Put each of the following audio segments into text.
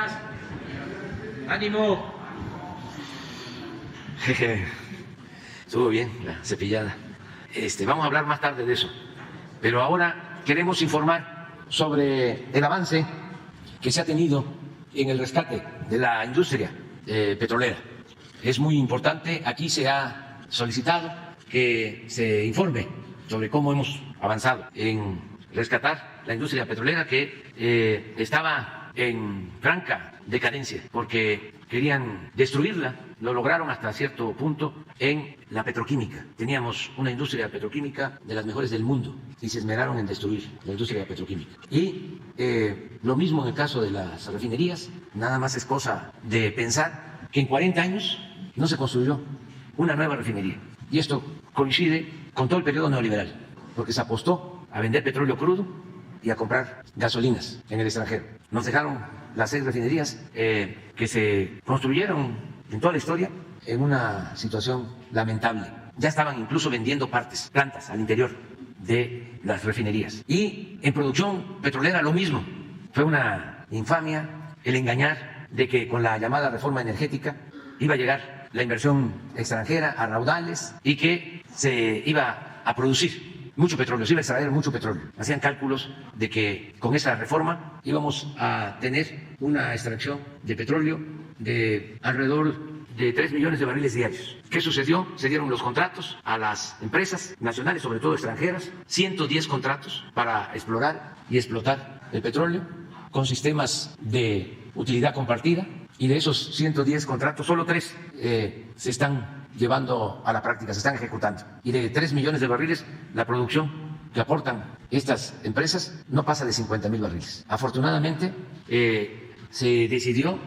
días. Ánimo. Estuvo bien la cepillada. Vamos a hablar más tarde de eso. Pero ahora queremos informar sobre el avance que se ha tenido en el rescate de la industria petrolera. Es muy importante. Aquí se ha solicitado que se informe sobre cómo hemos avanzado en rescatar la industria petrolera que estaba en franca decadencia porque querían destruirla. Lo lograron hasta cierto punto en la petroquímica. Teníamos una industria petroquímica de las mejores del mundo y se esmeraron en destruir la industria petroquímica. Y lo mismo en el caso de las refinerías. Nada más es cosa de pensar que en 40 años no se construyó una nueva refinería. Y esto coincide con todo el periodo neoliberal, porque se apostó a vender petróleo crudo y a comprar gasolinas en el extranjero. Nos dejaron las 6 refinerías que se construyeron en toda la historia en una situación lamentable. Ya estaban incluso vendiendo plantas al interior de las refinerías. Y en producción petrolera lo mismo. Fue una infamia el engañar de que con la llamada reforma energética iba a llegar la inversión extranjera a raudales y que se iba a producir mucho petróleo, se iba a extraer mucho petróleo. Hacían cálculos de que con esa reforma íbamos a tener una extracción de petróleo de alrededor de 3 millones de barriles diarios. ¿Qué sucedió? Se dieron los contratos a las empresas nacionales, sobre todo extranjeras, 110 contratos para explorar y explotar el petróleo con sistemas de utilidad compartida, y de esos 110 contratos, solo 3 se están llevando a la práctica, se están ejecutando. Y de 3 millones de barriles, la producción que aportan estas empresas no pasa de 50,000 barriles. Afortunadamente, se decidió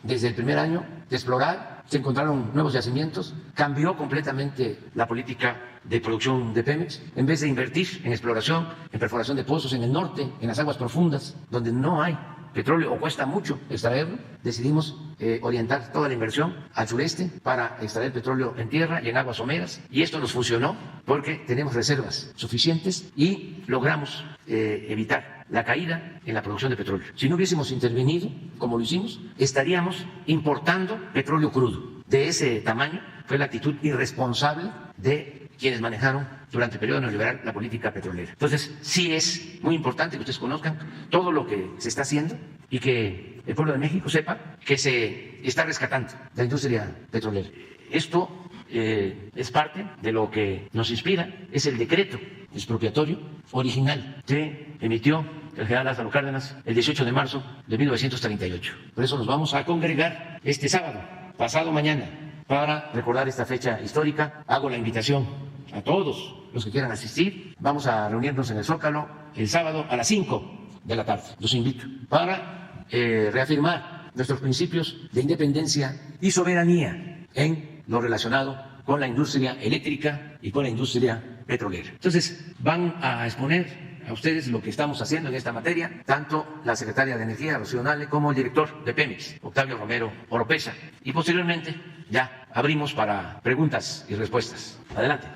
desde el primer año de explorar, se encontraron nuevos yacimientos, cambió completamente la política de producción de Pemex. En vez de invertir en exploración, en perforación de pozos en el norte, en las aguas profundas, donde no hay petróleo o cuesta mucho extraerlo, decidimos orientar toda la inversión al sureste para extraer petróleo en tierra y en aguas someras, y esto nos funcionó porque tenemos reservas suficientes y logramos evitar la caída en la producción de petróleo. Si no hubiésemos intervenido como lo hicimos, estaríamos importando petróleo crudo. De ese tamaño fue la actitud irresponsable de quienes manejaron durante el periodo neoliberal la política petrolera. Entonces, sí es muy importante que ustedes conozcan todo lo que se está haciendo y que el pueblo de México sepa que se está rescatando la industria petrolera. Esto es parte de lo que nos inspira, es el decreto expropiatorio original que emitió el general Lázaro Cárdenas el 18 de marzo de 1938. Por eso nos vamos a congregar este sábado, pasado mañana, para recordar esta fecha histórica. Hago la invitación a todos los que quieran asistir. Vamos a reunirnos en el Zócalo el sábado a las 5 de la tarde. Los invito para reafirmar nuestros principios de independencia y soberanía en lo relacionado con la industria eléctrica y con la industria petrolera. Entonces, van a exponer a ustedes lo que estamos haciendo en esta materia, tanto la secretaria de Energía, Rocío Nale, como el director de Pemex, Octavio Romero Oropesa. Y posteriormente ya abrimos para preguntas y respuestas. Adelante.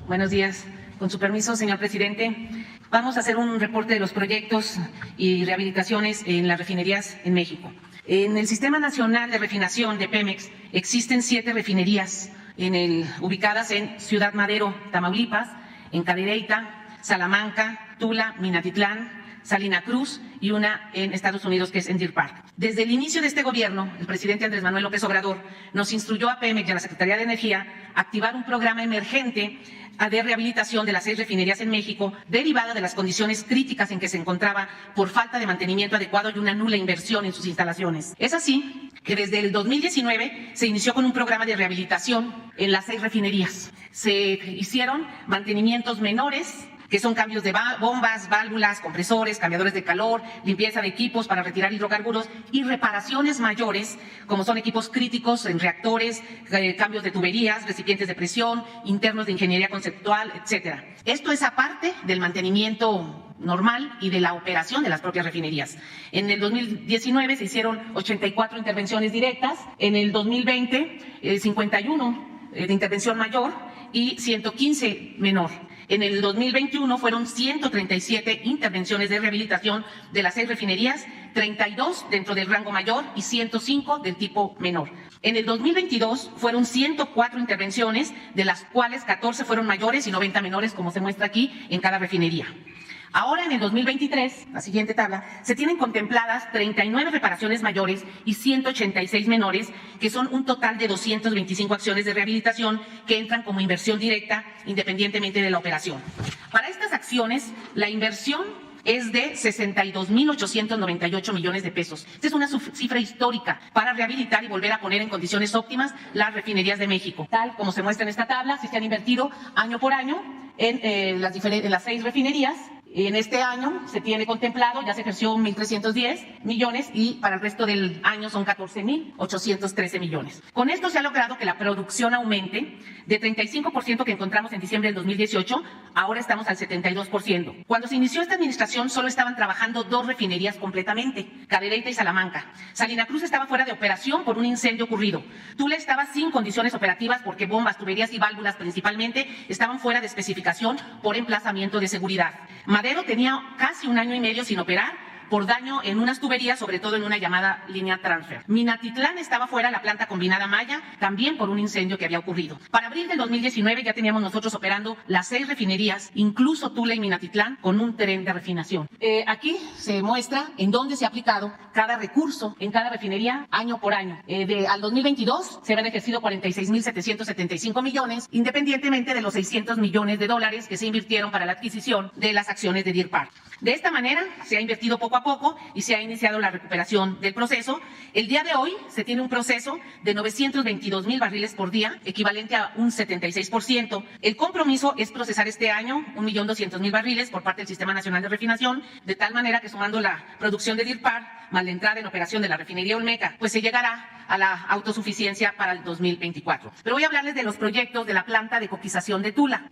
Buenos días. Con su permiso, señor presidente, vamos a hacer un reporte de los proyectos y rehabilitaciones en las refinerías en México. En el Sistema Nacional de Refinación de Pemex existen 7 refinerías ubicadas en Ciudad Madero, Tamaulipas, en Cadereyta, Salamanca, Tula, Minatitlán, Salina Cruz y una en Estados Unidos que es en Deer Park. Desde el inicio de este gobierno, el presidente Andrés Manuel López Obrador nos instruyó a Pemex y a la Secretaría de Energía a activar un programa emergente de rehabilitación de las 6 refinerías en México, derivada de las condiciones críticas en que se encontraba por falta de mantenimiento adecuado y una nula inversión en sus instalaciones. Es así que desde el 2019 se inició con un programa de rehabilitación en las 6 refinerías. Se hicieron mantenimientos menores, que son cambios de bombas, válvulas, compresores, cambiadores de calor, limpieza de equipos para retirar hidrocarburos, y reparaciones mayores, como son equipos críticos en reactores, cambios de tuberías, recipientes de presión, internos de ingeniería conceptual, etcétera. Esto es aparte del mantenimiento normal y de la operación de las propias refinerías. En el 2019 se hicieron 84 intervenciones directas, en el 2020 51 de intervención mayor y 115 menor. En el 2021 fueron 137 intervenciones de rehabilitación de las 6 refinerías, 32 dentro del rango mayor y 105 del tipo menor. En el 2022 fueron 104 intervenciones, de las cuales 14 fueron mayores y 90 menores, como se muestra aquí, en cada refinería. Ahora, en el 2023, la siguiente tabla, se tienen contempladas 39 reparaciones mayores y 186 menores, que son un total de 225 acciones de rehabilitación que entran como inversión directa independientemente de la operación. Para estas acciones, la inversión es de 62.898 millones de pesos. Esta es una cifra histórica para rehabilitar y volver a poner en condiciones óptimas las refinerías de México. Tal como se muestra en esta tabla, sí se han invertido año por año en las 6 refinerías. En este año se tiene contemplado, ya se ejerció 1.310 millones y para el resto del año son 14.813 millones. Con esto se ha logrado que la producción aumente de 35% que encontramos en diciembre del 2018, ahora estamos al 72%. Cuando se inició esta administración solo estaban trabajando 2 refinerías completamente, Cadereyta y Salamanca. Salina Cruz estaba fuera de operación por un incendio ocurrido. Tula estaba sin condiciones operativas porque bombas, tuberías y válvulas principalmente estaban fuera de especificación por emplazamiento de seguridad. Madero tenía casi 1 año y medio sin operar por daño en unas tuberías, sobre todo en una llamada línea transfer. Minatitlán estaba fuera la planta combinada Maya, también por un incendio que había ocurrido. Para abril del 2019 ya teníamos nosotros operando las 6 refinerías, incluso Tula y Minatitlán, con un tren de refinación. Aquí se muestra en dónde se ha aplicado cada recurso en cada refinería año por año. Al 2022 se habían ejercido 46.775 millones, independientemente de los 600 millones de dólares que se invirtieron para la adquisición de las acciones de Deer Park. De esta manera se ha invertido poco a poco y se ha iniciado la recuperación del proceso. El día de hoy se tiene un proceso de 922,000 barriles por día, equivalente a un 76%. El compromiso es procesar este año 1.200.000 barriles por parte del Sistema Nacional de Refinación, de tal manera que sumando la producción de Deer Park más la entrada en operación de la refinería Olmeca, pues se llegará a la autosuficiencia para el 2024. Pero voy a hablarles de los proyectos de la planta de coquización de Tula.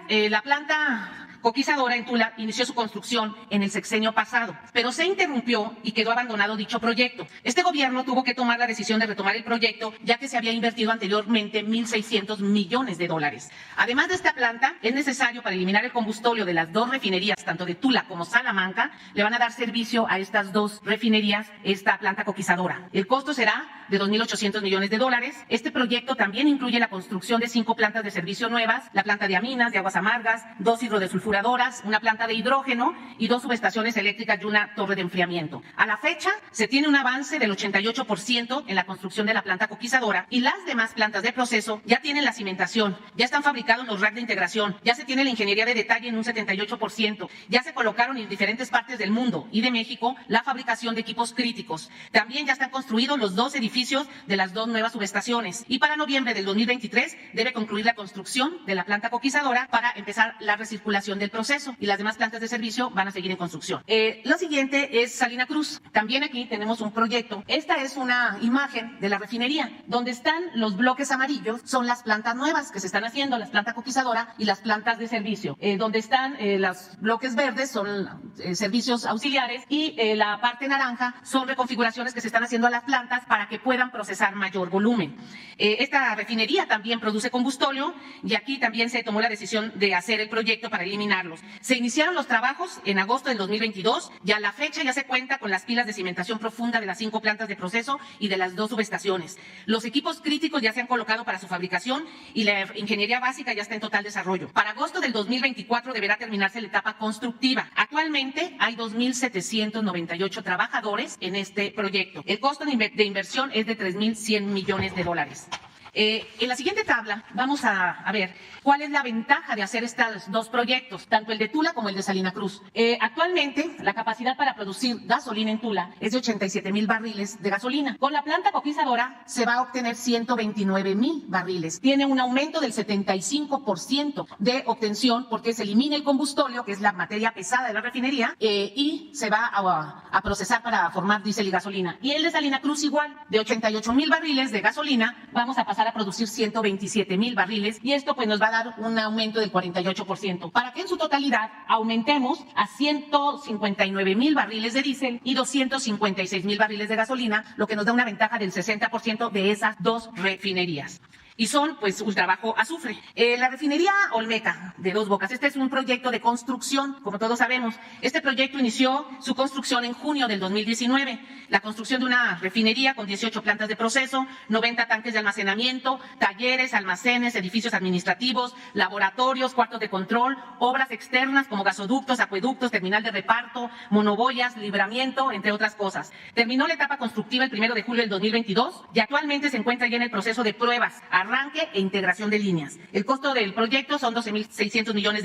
La planta coquizadora en Tula inició su construcción en el sexenio pasado, pero se interrumpió y quedó abandonado dicho proyecto. Este gobierno tuvo que tomar la decisión de retomar el proyecto, ya que se había invertido anteriormente 1.600 millones de dólares. Además de esta planta, es necesario para eliminar el combustóleo de las 2 refinerías, tanto de Tula como Salamanca, le van a dar servicio a estas 2 refinerías esta planta coquizadora. El costo será de 2.800 millones de dólares. Este proyecto también incluye la construcción de 5 plantas de servicio nuevas, la planta de aminas, de aguas amargas, 2 hidrodesulfuradoras, una planta de hidrógeno y 2 subestaciones eléctricas y una torre de enfriamiento. A la fecha, se tiene un avance del 88% en la construcción de la planta coquizadora y las demás plantas de proceso ya tienen la cimentación, ya están fabricados los racks de integración, ya se tiene la ingeniería de detalle en un 78%, ya se colocaron en diferentes partes del mundo y de México la fabricación de equipos críticos. También ya están construidos los 2 edificios de las 2 nuevas subestaciones y para noviembre del 2023 debe concluir la construcción de la planta coquizadora para empezar la recirculación del proceso y las demás plantas de servicio van a seguir en construcción. Lo siguiente es Salina Cruz. También aquí tenemos un proyecto. Esta es una imagen de la refinería. Donde están los bloques amarillos son las plantas nuevas que se están haciendo, las plantas coquizadora y las plantas de servicio. Donde están los bloques verdes son servicios auxiliares y la parte naranja son reconfiguraciones que se están haciendo a las plantas para que puedan procesar mayor volumen. Esta refinería también produce combustóleo y aquí también se tomó la decisión de hacer el proyecto para eliminarlos. Se iniciaron los trabajos en agosto del 2022 y a la fecha ya se cuenta con las pilas de cimentación profunda de las 5 plantas de proceso y de las 2 subestaciones. Los equipos críticos ya se han colocado para su fabricación y la ingeniería básica ya está en total desarrollo. Para agosto del 2024 deberá terminarse la etapa constructiva. Actualmente hay 2.798 trabajadores en este proyecto. El costo de inversión es de 3.100 millones de dólares. En la siguiente tabla vamos a ver cuál es la ventaja de hacer estos 2 proyectos, tanto el de Tula como el de Salina Cruz. Actualmente, la capacidad para producir gasolina en Tula es de 87,000 barriles de gasolina. Con la planta coquizadora se va a obtener 129,000 barriles. Tiene un aumento del 75% de obtención porque se elimina el combustóleo, que es la materia pesada de la refinería, y se va a procesar para formar diésel y gasolina. Y el de Salina Cruz igual, de 88,000 barriles de gasolina, vamos a pasar a producir 127,000 barriles y esto pues nos va a dar un aumento del 48%, para que en su totalidad aumentemos a 159,000 barriles de diésel y 256,000 barriles de gasolina, lo que nos da una ventaja del 60% de esas 2 refinerías. y son pues ultrabajo azufre. La refinería Olmeca de Dos Bocas, este es un proyecto de construcción, como todos sabemos. Este proyecto inició su construcción en junio del 2019. La construcción de una refinería con 18 plantas de proceso, 90 tanques de almacenamiento, talleres, almacenes, edificios administrativos, laboratorios, cuartos de control, obras externas como gasoductos, acueductos, terminal de reparto, monoboyas, libramiento, entre otras cosas. Terminó la etapa constructiva el 1 de julio del 2022 y actualmente se encuentra ya en el proceso de pruebas, arranque e integración de líneas. El costo del proyecto son $12.600 millones.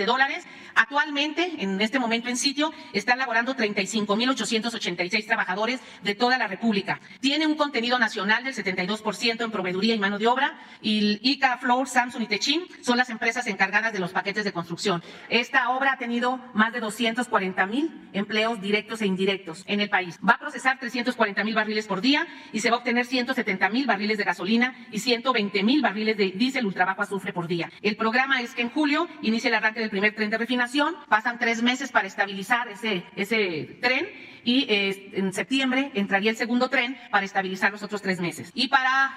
Actualmente, en este momento en sitio, están laborando 35.886 trabajadores de toda la República. Tiene un contenido nacional del 72% en proveeduría y mano de obra, y ICA, Fluor, Samsung y Techin son las empresas encargadas de los paquetes de construcción. Esta obra ha tenido más de 240,000 empleos directos e indirectos en el país. Va a procesar 340,000 barriles por día y se va a obtener 170,000 barriles de gasolina y 120,000 barriles de diésel ultrabajo azufre por día. El programa es que en julio inicie el arranque del primer tren de refinación, pasan 3 meses para estabilizar ese tren y en septiembre entraría el segundo tren para estabilizar los otros 3 meses. Y para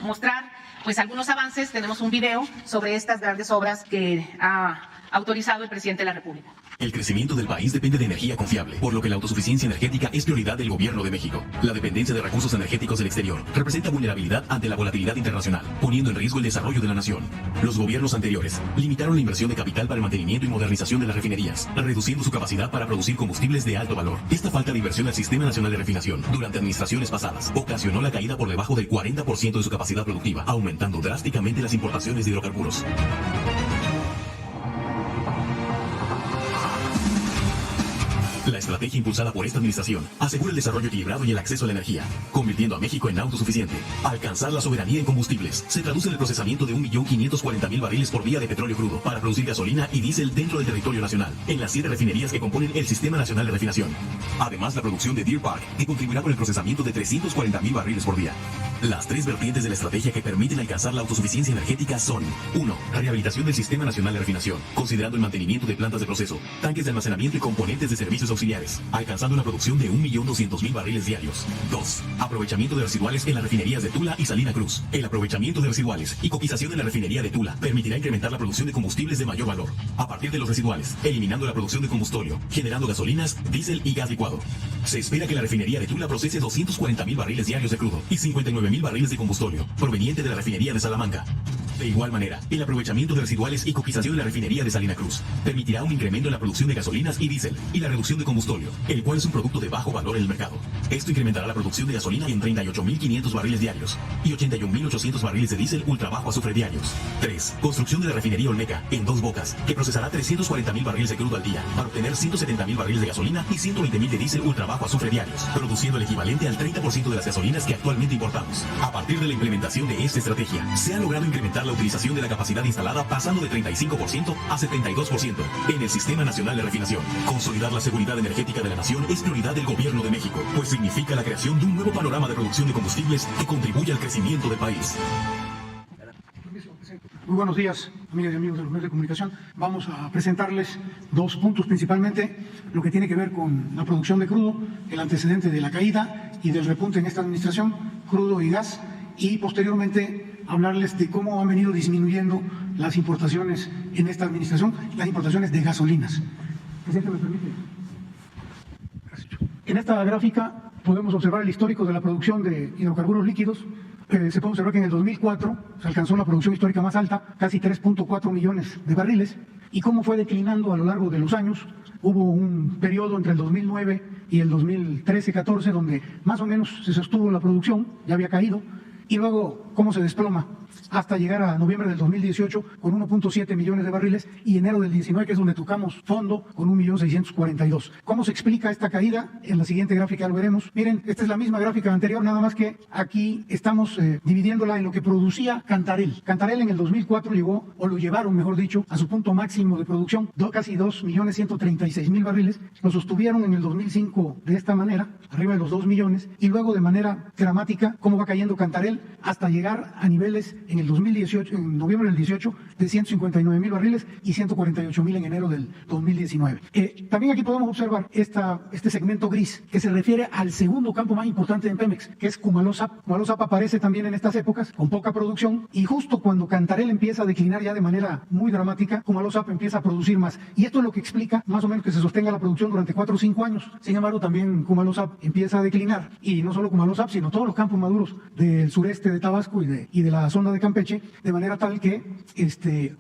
mostrar pues algunos avances, tenemos un video sobre estas grandes obras que ha autorizado el presidente de la República. El crecimiento del país depende de energía confiable, por lo que la autosuficiencia energética es prioridad del Gobierno de México. La dependencia de recursos energéticos del exterior representa vulnerabilidad ante la volatilidad internacional, poniendo en riesgo el desarrollo de la nación. Los gobiernos anteriores limitaron la inversión de capital para el mantenimiento y modernización de las refinerías, reduciendo su capacidad para producir combustibles de alto valor. Esta falta de inversión al Sistema Nacional de Refinación durante administraciones pasadas ocasionó la caída por debajo del 40% de su capacidad productiva, aumentando drásticamente las importaciones de hidrocarburos. La estrategia impulsada por esta administración asegura el desarrollo equilibrado y el acceso a la energía, convirtiendo a México en autosuficiente. Alcanzar la soberanía en combustibles se traduce en el procesamiento de 1.540.000 barriles por día de petróleo crudo para producir gasolina y diésel dentro del territorio nacional, en las 7 refinerías que componen el Sistema Nacional de Refinación. Además, la producción de Deer Park, que contribuirá con el procesamiento de 340.000 barriles por día. Las 3 vertientes de la estrategia que permiten alcanzar la autosuficiencia energética son: 1. Rehabilitación del Sistema Nacional de Refinación, considerando el mantenimiento de plantas de proceso, tanques de almacenamiento y componentes de servicios auxiliares, alcanzando una producción de 1.200.000 barriles diarios. 2. Aprovechamiento de residuales en las refinerías de Tula y Salina Cruz. El aprovechamiento de residuales y coquización en la refinería de Tula permitirá incrementar la producción de combustibles de mayor valor, a partir de los residuales, eliminando la producción de combustóleo, generando gasolinas, diésel y gas licuado. Se espera que la refinería de Tula procese 240.000 barriles diarios de crudo y 59.000 barriles de combustóleo, proveniente de la refinería de Salamanca. De igual manera, el aprovechamiento de residuales y coquización en la refinería de Salina Cruz permitirá un incremento en la producción de gasolinas y diésel y la reducción de combustóleo, el cual es un producto de bajo valor en el mercado. Esto incrementará la producción de gasolina en 38.500 barriles diarios y 81.800 barriles de diésel ultrabajo azufre diarios. 3. Construcción de la refinería Olmeca en Dos Bocas, que procesará 340.000 barriles de crudo al día para obtener 170.000 barriles de gasolina y 120.000 de diésel ultrabajo azufre diarios, produciendo el equivalente al 30% de las gasolinas que actualmente importamos. A partir de la implementación de esta estrategia, se ha logrado incrementar la utilización de la capacidad instalada pasando de 35% a 72% en el Sistema Nacional de Refinación. Consolidar la seguridad energética de la nación es prioridad del Gobierno de México, pues significa la creación de un nuevo panorama de producción de combustibles que contribuye al crecimiento del país. Muy buenos días, amigas y amigos de los medios de comunicación. Vamos a presentarles 2 puntos principalmente, lo que tiene que ver con la producción de crudo, el antecedente de la caída y del repunte en esta administración, crudo y gas, y posteriormente hablarles de cómo han venido disminuyendo las importaciones en esta administración, las importaciones de gasolinas. Presidente, ¿me permite? En esta gráfica podemos observar el histórico de la producción de hidrocarburos líquidos. Se puede observar que en el 2004 se alcanzó la producción histórica más alta, casi 3.4 millones de barriles, y cómo fue declinando a lo largo de los años. Hubo un periodo entre el 2009 y el 2013-14 donde más o menos se sostuvo la producción, ya había caído, y luego cómo se desploma hasta llegar a noviembre del 2018 con 1.7 millones de barriles y enero del 19, que es donde tocamos fondo, con 1.642.000. ¿Cómo se explica esta caída? En la siguiente gráfica lo veremos. Miren, esta es la misma gráfica anterior, nada más que aquí estamos dividiéndola en lo que producía Cantarell. Cantarell en el 2004 llegó, o lo llevaron, mejor dicho, a su punto máximo de producción, casi 2.136.000 barriles. Lo sostuvieron en el 2005 de esta manera, arriba de los 2 millones, y luego de manera dramática, cómo va cayendo Cantarell nivel hasta llegar a niveles en el 2018, en noviembre del 18, de 159,000 barriles y 148,000 en enero del 2019. También aquí podemos observar este segmento gris que se refiere al segundo campo más importante en Pemex, que es Cumaló-Zap. Cumaló-Zap aparece también en estas épocas con poca producción y justo cuando Cantarell empieza a declinar ya de manera muy dramática, Cumaló-Zap empieza a producir más. Y esto es lo que explica más o menos que se sostenga la producción durante 4 o 5 años. Sin embargo, también Cumaló-Zap empieza a declinar y no solo Cumaló-Zap, sino todos los campos maduros del sureste de Tabasco y de la zona de Campeche, de manera tal que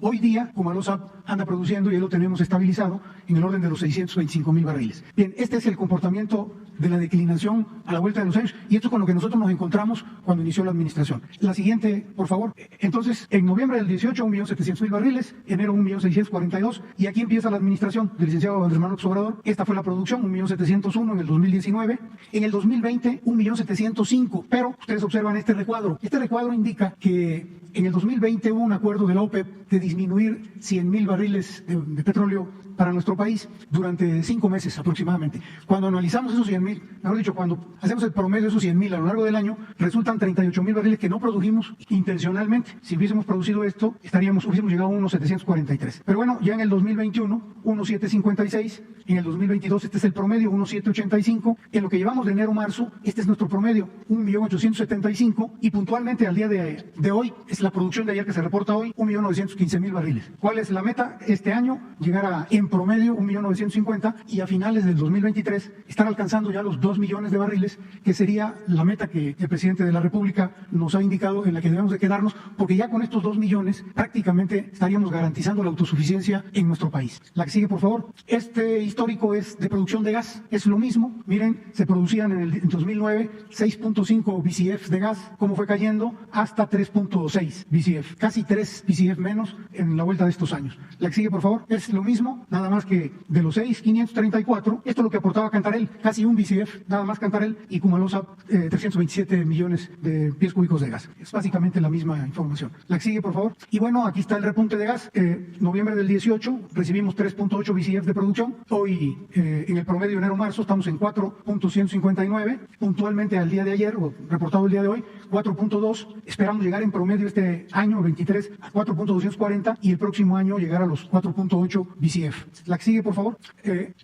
hoy día Cumaló-Zap anda produciendo, y ya lo tenemos estabilizado, en el orden de los 625,000 barriles. Bien, este es el comportamiento de la declinación a la vuelta de los años, y esto es con lo que nosotros nos encontramos cuando inició la administración. La siguiente, por favor. Entonces, en noviembre del 18, 1.700.000 barriles, enero 1.642, y aquí empieza la administración del licenciado Andrés Manuel López Obrador. Esta fue la producción, 1.701 en el 2019. En el 2020, 1.705, pero ustedes observan este recuadro. Este recuadro indica que en el 2020 hubo un acuerdo de la OPEP de disminuir 100,000 barriles de petróleo para nuestro país durante 5 meses aproximadamente. Cuando analizamos esos 100,000, mejor dicho, cuando hacemos el promedio de esos 100,000 a lo largo del año, resultan 38,000 barriles que no produjimos intencionalmente. Si hubiésemos producido esto, hubiésemos llegado a unos 743. Pero bueno, ya en el 2021, 1,756. En el 2022, este es el promedio, 1,785. En lo que llevamos de enero a marzo, este es nuestro promedio, 1.875. Y puntualmente al día de hoy, es la producción de ayer que se reporta hoy, 1.915.000 barriles. ¿Cuál es la meta? Este año, llegar a, en promedio, 1.950, y a finales del 2023 estar alcanzando ya los 2 millones de barriles, que sería la meta que el presidente de la República nos ha indicado en la que debemos de quedarnos, porque ya con estos 2 millones prácticamente estaríamos garantizando la autosuficiencia en nuestro país. La que sigue, por favor. Este histórico es de producción de gas, es lo mismo. Miren, se producían en 2009 6.5 BCF de gas, cómo fue cayendo hasta 3.6 BCF, casi 3 BCF menos en la vuelta de estos años. La que sigue, por favor. Es lo mismo, nada más que de los 6,534, esto es lo que aportaba Cantarell, casi 1 BCF, nada más Cantarell, y Cumaló-Zap 327 millones de pies cúbicos de gas. Es básicamente la misma información. La que sigue, por favor. Y bueno, aquí está el repunte de gas. Noviembre del 18 recibimos 3.8 BCF de producción. Hoy, en el promedio de enero-marzo, estamos en 4.159. Puntualmente al día de ayer, o reportado el día de hoy, 4.2. Esperamos llegar en promedio este año 23 a 4.240 y el próximo año llegar a los 4.8 BCF. La que sigue, por favor.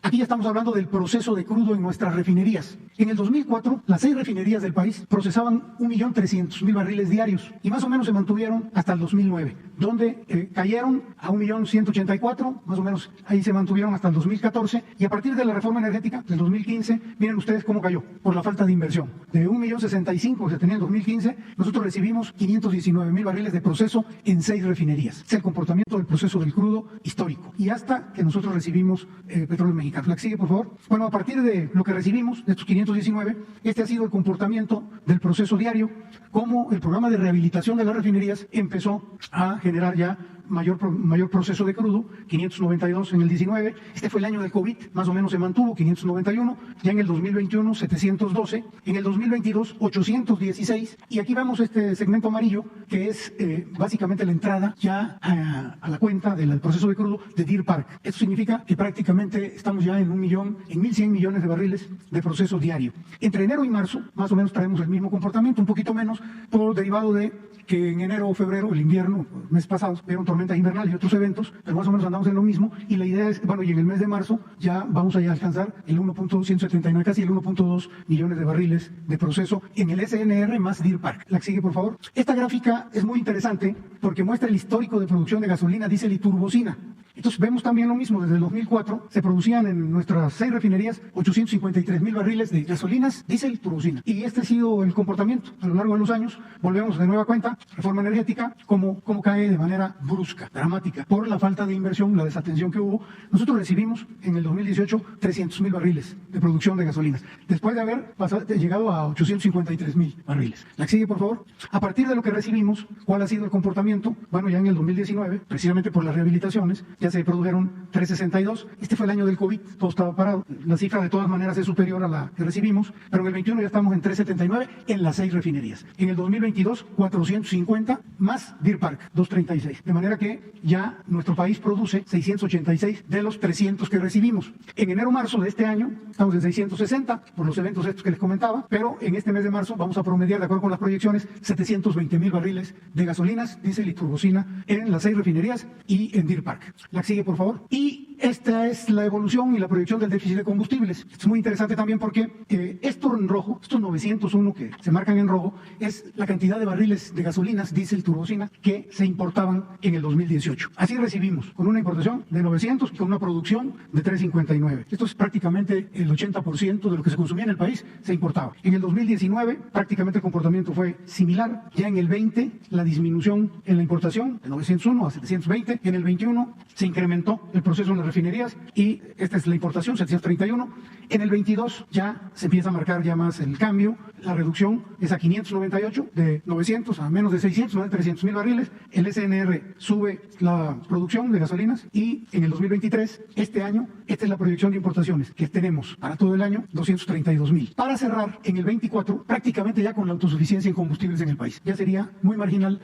Aquí ya estamos hablando del proceso de crudo en nuestras refinerías. En el 2004, las 6 refinerías del país procesaban 1.300.000 barriles diarios y más o menos se mantuvieron hasta el 2009, donde cayeron a 1.184.000, más o menos ahí se mantuvieron hasta el 2014, y a partir de la reforma energética del 2015, miren ustedes cómo cayó, por la falta de inversión. De 1.065.000 que se tenía en 2015, nosotros recibimos 519.000 barriles de proceso en 6 refinerías. Es el comportamiento del proceso del crudo histórico. Y hasta que nosotros recibimos petróleo mexicano. La que sigue, por favor. Bueno, a partir de lo que recibimos, de estos 519, este ha sido el comportamiento del proceso diario, cómo el programa de rehabilitación de las refinerías empezó a generar ya mayor proceso de crudo, 592 en el 19, este fue el año del COVID, más o menos se mantuvo, 591, ya en el 2021, 712, en el 2022, 816, y aquí vemos este segmento amarillo, que es básicamente la entrada ya a la cuenta del proceso de crudo de Deer Park. Esto significa que prácticamente estamos ya en 1.100 millones de barriles de proceso diario. Entre enero y marzo, más o menos traemos el mismo comportamiento, un poquito menos, por derivado de que en enero o febrero, el invierno, mes pasado, vieron tormentas invernales y otros eventos, pero más o menos andamos en lo mismo, y la idea es, bueno, y en el mes de marzo ya vamos a alcanzar el 1.179, casi el 1.2 millones de barriles de proceso en el SNR más Deer Park. La que sigue, por favor. Esta gráfica es muy interesante porque muestra el histórico de producción de gasolina, diésel y turbocina. Entonces vemos también lo mismo, desde el 2004 se producían en nuestras 6 refinerías 853.000 barriles de gasolinas, diésel y turbocina. Y este ha sido el comportamiento a lo largo de los años. Volvemos de nueva cuenta, reforma energética, cómo cae de manera brusca, dramática, por la falta de inversión, la desatención que hubo. Nosotros recibimos en el 2018 300.000 barriles de producción de gasolinas, después de haber llegado a 853.000 barriles. La que sigue, por favor. A partir de lo que recibimos, ¿cuál ha sido el comportamiento? Bueno, ya en el 2019, precisamente por las rehabilitaciones, ya se produjeron 362. Este fue el año del COVID, todo estaba parado. La cifra de todas maneras es superior a la que recibimos, pero en el 21 ya estamos en 379 en las 6 refinerías. En el 2022, 450 más Deer Park, 236. De manera que ya nuestro país produce 686 de los 300 que recibimos. En enero-marzo de este año estamos en 660 por los eventos estos que les comentaba, pero en este mes de marzo vamos a promediar, de acuerdo con las proyecciones, 720,000 barriles de gasolinas, diésel y turbocina en las 6 refinerías y en Deer Park. La sigue, por favor. Y esta es la evolución y la proyección del déficit de combustibles. Esto es muy interesante también porque esto en rojo, estos 901 que se marcan en rojo, es la cantidad de barriles de gasolinas, diésel, turbocina que se importaban en el 2018. Así recibimos, con una importación de 900 y con una producción de 359. Esto es prácticamente el 80% de lo que se consumía en el país se importaba. En el 2019 prácticamente el comportamiento fue similar. Ya en el 20 la disminución en la importación de 901 a 720. En el 21 se incrementó el proceso en las refinerías y esta es la importación, 731. En el 22 ya se empieza a marcar ya más el cambio. La reducción es a 598, de 900 a menos de 600, más de 300,000 barriles. El SNR sube la producción de gasolinas y en el 2023, este año, esta es la proyección de importaciones que tenemos para todo el año, 232,000. Para cerrar, en el 24, prácticamente ya con la autosuficiencia en combustibles en el país. Ya sería muy marginal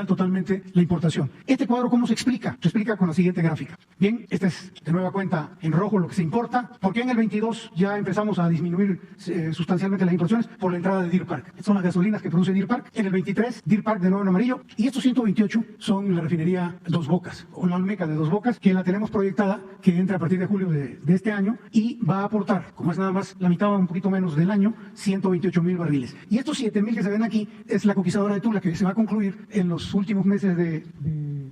totalmente la importación. ¿Este cuadro cómo se explica? Se explica con la siguiente gráfica. Bien, esta es de nueva cuenta en rojo lo que se importa. ¿Por qué en el 22 ya empezamos a disminuir sustancialmente las importaciones? Por la entrada de Deer Park. Estas son las gasolinas que produce Deer Park. En el 23, Deer Park de nuevo en amarillo. Y estos 128 son la refinería Dos Bocas, o la Olmeca de Dos Bocas, que la tenemos proyectada que entra a partir de julio de este año y va a aportar, como es nada más la mitad o un poquito menos del año, 128,000 barriles. Y estos 7,000 que se ven aquí es la coquizadora de Tula, que se va a concluir en los últimos meses de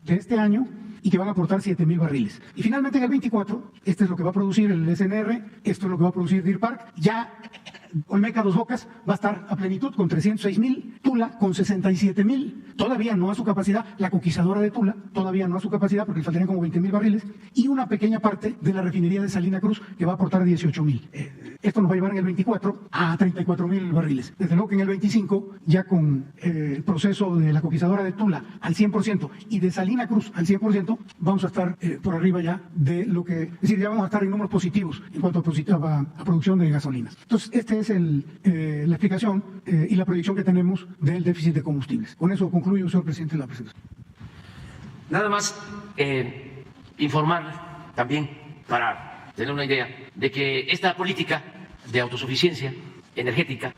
este año y que van a aportar 7,000 barriles. Y finalmente en el 24, este es lo que va a producir el SNR, esto es lo que va a producir Deer Park. Ya Olmeca Dos Bocas va a estar a plenitud con 306,000, Tula con 67,000, todavía no a su capacidad, la coquizadora de Tula todavía no a su capacidad porque le faltarían como 20,000 barriles, y una pequeña parte de la refinería de Salina Cruz que va a aportar 18,000. Esto nos va a llevar en el 24 a 34,000 barriles. Desde luego que en el 25, ya con el proceso de la coquizadora de Tula al 100% y de Salina Cruz al 100%, vamos a estar por arriba ya de lo que, es decir, ya vamos a estar en números positivos en cuanto a producción de gasolinas. Entonces, este es la explicación y la proyección que tenemos del déficit de combustibles. Con eso concluyo, señor presidente, la presentación. Nada más informar también, para tener una idea, de que esta política de autosuficiencia energética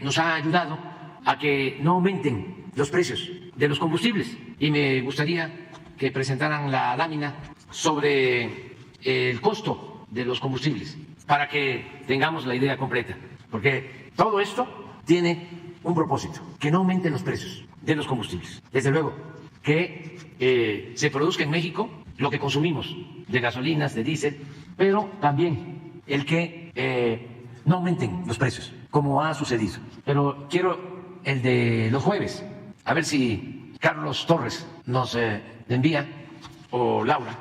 nos ha ayudado a que no aumenten los precios de los combustibles. Y me gustaría que presentaran la lámina sobre el costo de los combustibles para que tengamos la idea completa, porque todo esto tiene un propósito, que no aumenten los precios de los combustibles. Desde luego que se produzca en México lo que consumimos de gasolinas, de diésel, pero también el que no aumenten los precios, como ha sucedido. Pero quiero el de los jueves, a ver si Carlos Torres nos envía, o Laura,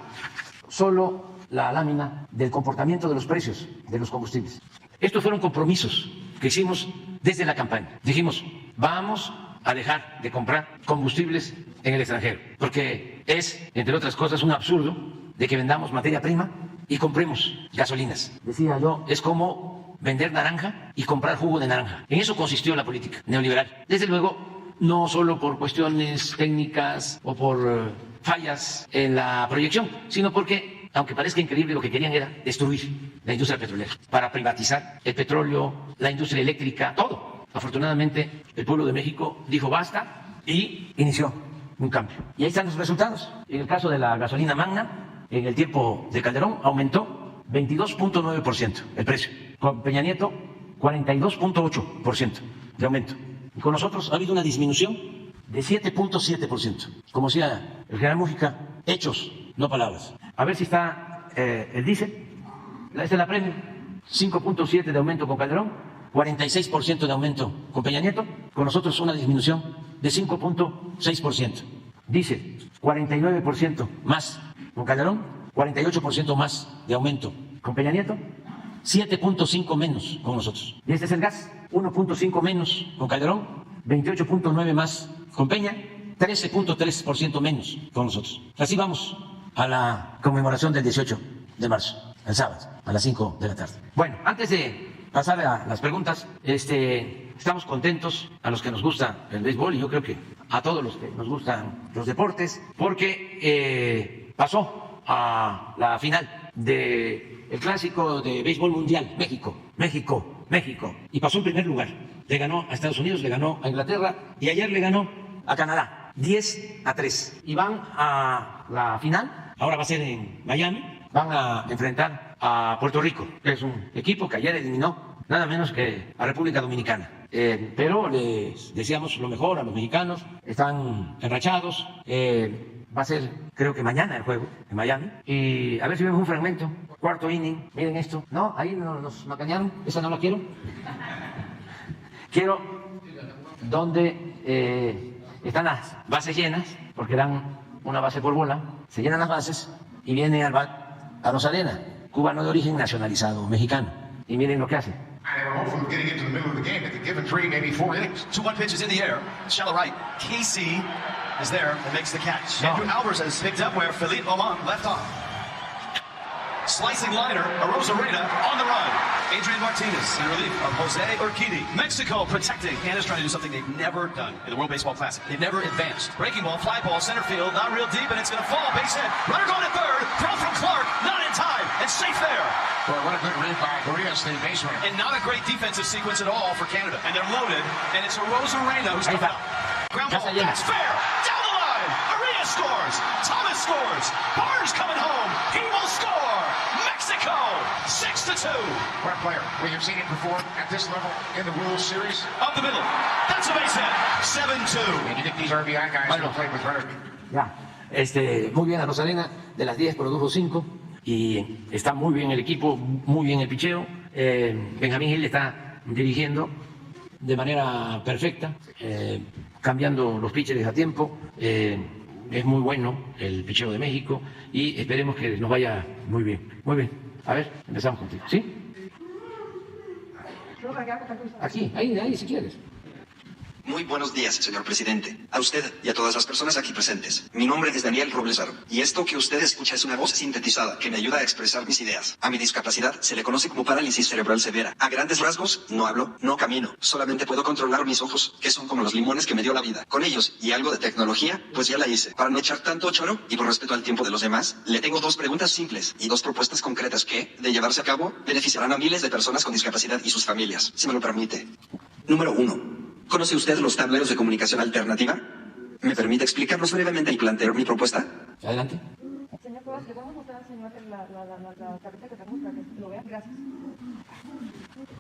solo la lámina del comportamiento de los precios de los combustibles. Estos fueron compromisos que hicimos desde la campaña. Dijimos, vamos a dejar de comprar combustibles en el extranjero, porque es, entre otras cosas, un absurdo de que vendamos materia prima y compremos gasolinas. Decía yo, es como vender naranja y comprar jugo de naranja. En eso consistió la política neoliberal. Desde luego, no solo por cuestiones técnicas o por fallas en la proyección, sino porque, aunque parezca increíble, lo que querían era destruir la industria petrolera para privatizar el petróleo, la industria eléctrica, todo. Afortunadamente, el pueblo de México dijo basta y inició un cambio. Y ahí están los resultados. En el caso de la gasolina Magna, en el tiempo de Calderón, aumentó 22.9% el precio. Con Peña Nieto, 42.8% de aumento. Y con nosotros ha habido una disminución de 7.7%. Como decía el general Mújica, hechos, no palabras. A ver si está el diésel. Esta es la premio. 5.7% de aumento con Calderón, 46% de aumento con Peña Nieto. Con nosotros una disminución de 5.6%. Diésel, 49% más con Calderón, 48% más de aumento con Peña Nieto, 7.5 menos con nosotros. Y este es el gas, 1.5 menos con Calderón, 28.9 más con Peña, 13.3% menos con nosotros. Así vamos a la conmemoración del 18 de marzo, el sábado, a las 5 de la tarde. Bueno, antes de pasar a las preguntas, estamos contentos a los que nos gusta el béisbol y yo creo que a todos los que nos gustan los deportes, porque pasó a la final del clásico de béisbol mundial, México, y pasó en primer lugar. Le ganó a Estados Unidos, le ganó a Inglaterra y ayer le ganó a Canadá, 10-3. Y van a la final, ahora va a ser en Miami, van a enfrentar a Puerto Rico, que es un equipo que ayer eliminó nada menos que a República Dominicana. Pero les deseamos lo mejor a los mexicanos, están enrachados. Va a ser, creo que mañana el juego en Miami. Y a ver si vemos un fragmento. Cuarto inning, miren esto. No, ahí nos macanearon, esa no la quiero. Quiero donde están las bases llenas, porque dan una base por bola, se llenan las bases y viene al bat a Rosarena, cubano de origen nacionalizado mexicano. Y miren lo que hace. They were hopeful of getting into the middle of the game. They could give it 3, maybe 4 innings. 2-1 pitches in the air. Shallow right. Casey is there and makes the catch. No. Andrew Alvarez picked up where Felipe Oman left off. Slicing liner, Arozarena on the run. Adrian Martinez in relief of Jose Urquidy. Mexico protecting. Canada's trying to do something they've never done in the World Baseball Classic. They've never advanced. Breaking ball, fly ball, center field, not real deep, and it's going to fall. Base hit. Runner going to third. Throw from Clark. Not in time. It's safe there. Boy, what a good read by Urias, the base runner. And not a great defensive sequence at all for Canada. And they're loaded, and it's Arozarena who's Ahí coming está. up. Ground ball, Casa llena. that's fair. Down the line. Arias scores. Thomas scores. Barnes coming home. He will score. Mexico, 6-2. What a player. We have seen it before at this level in the World Series. Up the middle. That's a base hit. 7-2. And you think these RBI guys Bueno. will play with Reddick? Ya. Muy bien a Rosarena, de las 10 produjo 5 y está muy bien el equipo, muy bien el picheo. Benjamín Gil está dirigiendo de manera perfecta, cambiando los pitchers a tiempo. Es muy bueno el picheo de México y esperemos que nos vaya muy bien. Muy bien. A ver, empezamos contigo. ¿Sí? Aquí, ahí si quieres. Muy buenos días, señor presidente. A usted y a todas las personas aquí presentes. Mi nombre es Daniel Roblesaro, y esto que usted escucha es una voz sintetizada que me ayuda a expresar mis ideas. A mi discapacidad se le conoce como parálisis cerebral severa. A grandes rasgos, no hablo, no camino. Solamente puedo controlar mis ojos, que son como los limones que me dio la vida. Con ellos y algo de tecnología, pues ya la hice. Para no echar tanto choro y por respeto al tiempo de los demás, le tengo 2 preguntas simples y 2 propuestas concretas que, de llevarse a cabo, beneficiarán a miles de personas con discapacidad y sus familias, si me lo permite. Número 1. ¿Conoce usted los tableros de comunicación alternativa? ¿Me permite explicarlos brevemente y plantear mi propuesta? Adelante. Señor Cuevas, le vamos a mostrar al señor la carpeta que tenemos para que lo vea. Gracias.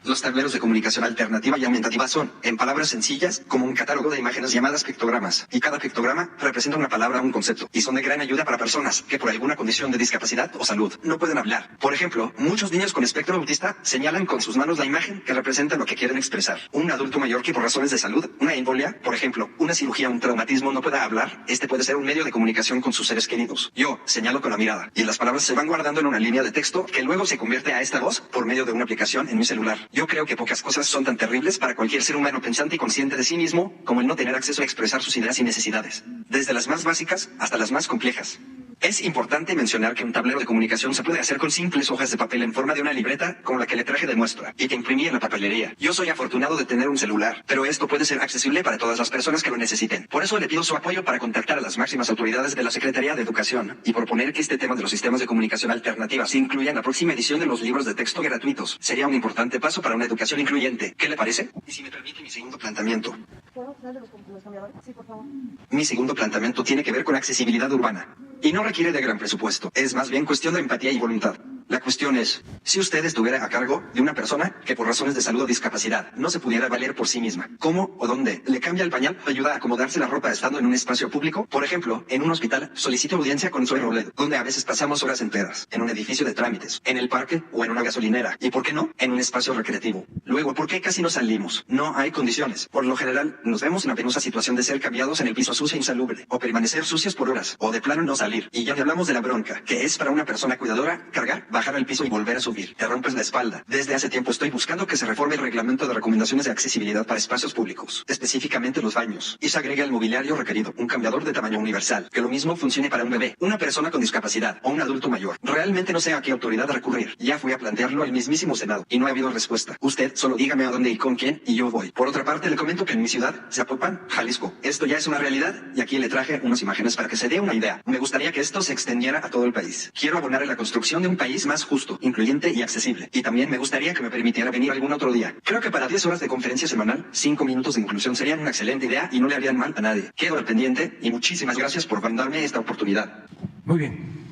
Los tableros de comunicación alternativa y aumentativa son, en palabras sencillas, como un catálogo de imágenes llamadas pictogramas. Y cada pictograma representa una palabra o un concepto. Y son de gran ayuda para personas que por alguna condición de discapacidad o salud no pueden hablar. Por ejemplo, muchos niños con espectro autista señalan con sus manos la imagen que representa lo que quieren expresar. Un adulto mayor que por razones de salud, una embolia, por ejemplo, una cirugía, un traumatismo, no pueda hablar, este puede ser un medio de comunicación con sus seres queridos. Yo señalo con la mirada. Y las palabras se van guardando en una línea de texto que luego se convierte a esta voz por medio de una aplicación en mi celular. Yo creo que pocas cosas son tan terribles para cualquier ser humano pensante y consciente de sí mismo como el no tener acceso a expresar sus ideas y necesidades, desde las más básicas hasta las más complejas. Es importante mencionar que un tablero de comunicación se puede hacer con simples hojas de papel en forma de una libreta como la que le traje de muestra y que imprimí en la papelería. Yo soy afortunado de tener un celular, pero esto puede ser accesible para todas las personas que lo necesiten. Por eso le pido su apoyo para contactar a las máximas autoridades de la Secretaría de Educación y proponer que este tema de los sistemas de comunicación alternativa se incluya en la próxima edición de los libros de texto gratuitos. Sería un importante paso para una educación incluyente. ¿Qué le parece? Y si me permite mi segundo planteamiento. ¿Podemos hablar de los cambiadores? Sí, por favor. Mi segundo planteamiento tiene que ver con accesibilidad urbana. Y no requiere de gran presupuesto. Es más bien cuestión de empatía y voluntad. La cuestión es, si usted estuviera a cargo de una persona que por razones de salud o discapacidad no se pudiera valer por sí misma, ¿cómo o dónde le cambia el pañal, ayuda a acomodarse la ropa estando en un espacio público? Por ejemplo, en un hospital, solicito audiencia con Zoe Robledo, donde a veces pasamos horas enteras, en un edificio de trámites, en el parque o en una gasolinera, y ¿por qué no? En un espacio recreativo. Luego, ¿por qué casi no salimos? No hay condiciones. Por lo general, nos vemos en la penosa situación de ser cambiados en el piso sucio e insalubre, o permanecer sucios por horas, o de plano no salir. Y ya ni hablamos de la bronca, que es para una persona cuidadora cargar bajar al piso y volver a subir. Te rompes la espalda. Desde hace tiempo estoy buscando que se reforme el reglamento de recomendaciones de accesibilidad para espacios públicos, específicamente los baños, y se agregue el mobiliario requerido, un cambiador de tamaño universal, que lo mismo funcione para un bebé, una persona con discapacidad o un adulto mayor. Realmente no sé a qué autoridad recurrir. Ya fui a plantearlo al mismísimo Senado y no ha habido respuesta. Usted solo dígame a dónde y con quién y yo voy. Por otra parte, le comento que en mi ciudad, Zapopan, Jalisco, esto ya es una realidad y aquí le traje unas imágenes para que se dé una idea. Me gustaría que esto se extendiera a todo el país. Quiero abonar en la construcción de un país más justo, incluyente y accesible. Y también me gustaría que me permitiera venir algún otro día. Creo que para 10 horas de conferencia semanal, 5 minutos de inclusión serían una excelente idea y no le harían mal a nadie. Quedo al pendiente y muchísimas gracias por darme esta oportunidad. Muy bien.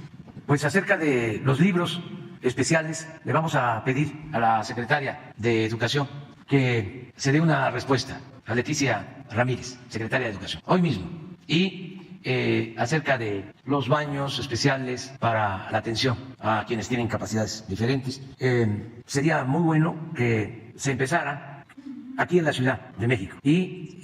Pues acerca de los libros especiales, le vamos a pedir a la secretaria de Educación que se dé una respuesta a Leticia Ramírez, secretaria de Educación, hoy mismo. Y acerca de los baños especiales para la atención a quienes tienen capacidades diferentes, sería muy bueno que se empezara aquí en la Ciudad de México. Y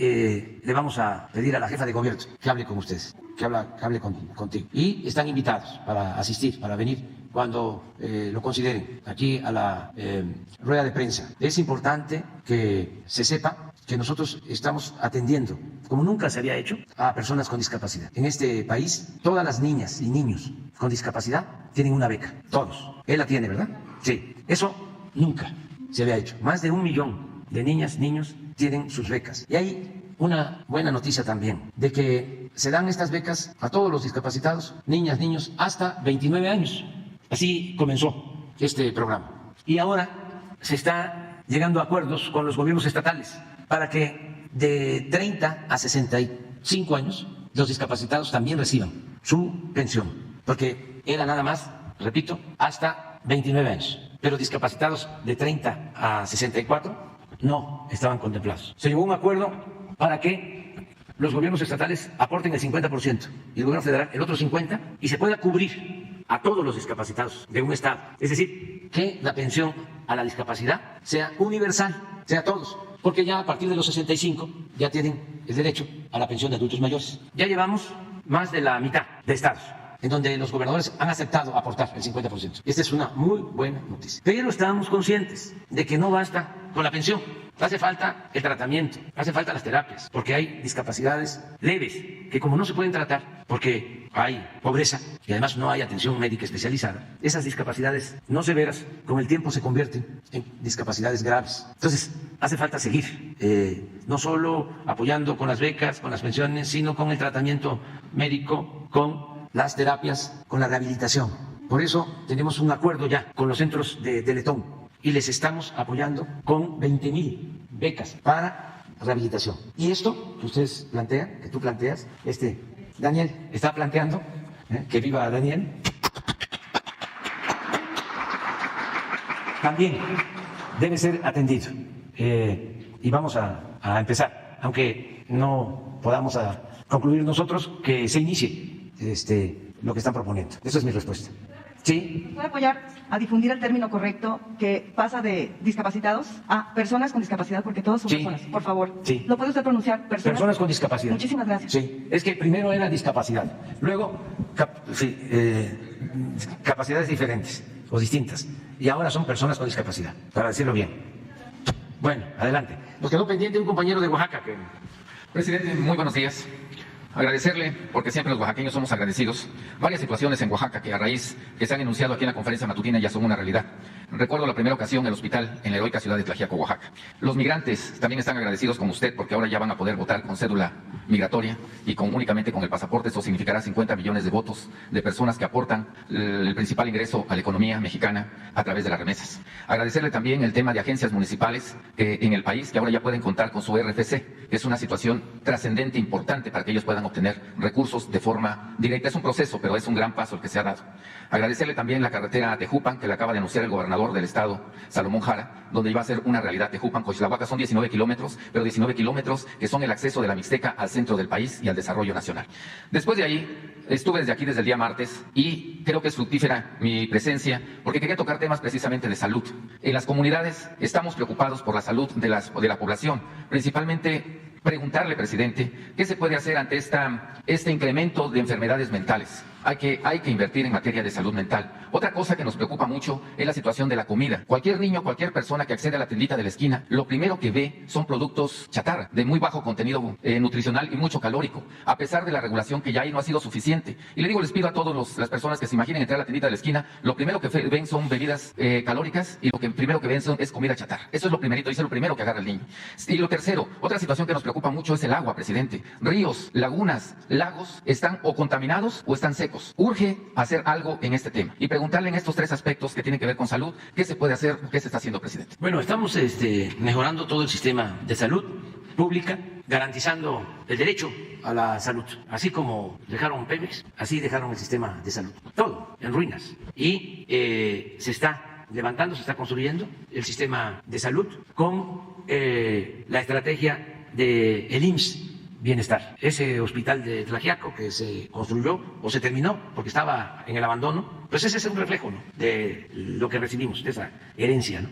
le vamos a pedir a la jefa de gobierno que hable con ustedes, que hable contigo. Y están invitados para asistir, para venir cuando lo consideren aquí a la rueda de prensa. Es importante que se sepa que nosotros estamos atendiendo, como nunca se había hecho, a personas con discapacidad. En este país, todas las niñas y niños con discapacidad tienen una beca, todos. Él la tiene, ¿verdad? Sí. Eso nunca se había hecho. Más de 1 millón de niñas, niños tienen sus becas. Y hay una buena noticia también, de que se dan estas becas a todos los discapacitados, niñas, niños, hasta 29 años. Así comenzó este programa. Y ahora se está llegando a acuerdos con los gobiernos estatales para que de 30 a 65 años los discapacitados también reciban su pensión, porque era nada más, repito, hasta 29 años. Pero discapacitados de 30 a 64 no estaban contemplados. Se llegó a un acuerdo para que los gobiernos estatales aporten el 50% y el gobierno federal el otro 50% y se pueda cubrir a todos los discapacitados de un estado. Es decir, que la pensión a la discapacidad sea universal, sea todos, porque ya a partir de los 65 ya tienen el derecho a la pensión de adultos mayores. Ya llevamos más de la mitad de estados en donde los gobernadores han aceptado aportar el 50%. Esta es una muy buena noticia. Pero estamos conscientes de que no basta con la pensión. Hace falta el tratamiento, hace falta las terapias, porque hay discapacidades leves que como no se pueden tratar, porque hay pobreza y además no hay atención médica especializada, esas discapacidades no severas con el tiempo se convierten en discapacidades graves. Entonces, hace falta seguir, no solo apoyando con las becas, con las pensiones, sino con el tratamiento médico, con las terapias, con la rehabilitación. Por eso tenemos un acuerdo ya con los centros de Teletón y les estamos apoyando con 20,000 becas para rehabilitación. Y esto que ustedes plantean, que tú planteas, Daniel está planteando, que viva Daniel, también debe ser atendido. Y vamos a empezar, aunque no podamos concluir nosotros, que se inicie lo que están proponiendo. Esa es mi respuesta. ¿Sí? ¿Puede apoyar a difundir el término correcto que pasa de discapacitados a personas con discapacidad? Porque todos son personas, por favor. Sí. ¿Lo puede usted pronunciar? Personas con discapacidad. Muchísimas gracias. Sí, es que primero era discapacidad, luego capacidades diferentes o distintas, y ahora son personas con discapacidad, para decirlo bien. Bueno, adelante. Nos quedó pendiente un compañero de Oaxaca. Presidente, muy buenos días. Agradecerle, porque siempre los oaxaqueños somos agradecidos, varias situaciones en Oaxaca que a raíz que se han enunciado aquí en la conferencia matutina ya son una realidad. Recuerdo la primera ocasión en el hospital en la heroica ciudad de Tlaxiaco, Oaxaca. Los migrantes también están agradecidos con usted porque ahora ya van a poder votar con cédula migratoria y únicamente con el pasaporte. Eso significará 50 millones de votos de personas que aportan el principal ingreso a la economía mexicana a través de las remesas. Agradecerle también el tema de agencias municipales en el país que ahora ya pueden contar con su RFC, que es una situación trascendente, importante para que ellos puedan obtener recursos de forma directa. Es un proceso, pero es un gran paso el que se ha dado. Agradecerle también la carretera a Tejupan, que le acaba de anunciar el gobernador del estado, Salomón Jara, donde iba a ser una realidad. Tejupan-Cochilahuaca son 19 kilómetros, pero 19 kilómetros que son el acceso de la Mixteca al centro del país y al desarrollo nacional. Después de ahí, estuve desde aquí desde el día martes y creo que es fructífera mi presencia porque quería tocar temas precisamente de salud. En las comunidades estamos preocupados por la salud de la población, principalmente preguntarle, presidente, ¿qué se puede hacer ante este incremento de enfermedades mentales? hay que invertir en materia de salud mental. Otra cosa que nos preocupa mucho es la situación de la comida. Cualquier niño, cualquier persona que accede a la tiendita de la esquina, lo primero que ve son productos chatarra, de muy bajo contenido nutricional y mucho calórico, a pesar de la regulación que ya hay no ha sido suficiente. Y les pido a todas las personas que se imaginen entrar a la tiendita de la esquina, lo primero que ven son bebidas calóricas y lo que primero que ven es comida chatarra. Eso es lo primerito, y eso es lo primero que agarra el niño. Y lo tercero, otra situación que nos preocupa mucho es el agua, presidente. Ríos, lagunas, lagos están o contaminados o están secos. Urge hacer algo en este tema y preguntarle en estos tres aspectos que tienen que ver con salud, ¿qué se puede hacer? ¿Qué se está haciendo, presidente? Bueno, estamos mejorando todo el sistema de salud pública, garantizando el derecho a la salud. Así como dejaron Pemex, así dejaron el sistema de salud. Todo en ruinas. Y se está levantando, se está construyendo el sistema de salud con la estrategia del IMSS Bienestar. Ese hospital de Tlaxiaco que se construyó o se terminó porque estaba en el abandono, pues ese es un reflejo, ¿no?, de lo que recibimos, de esa herencia, ¿no?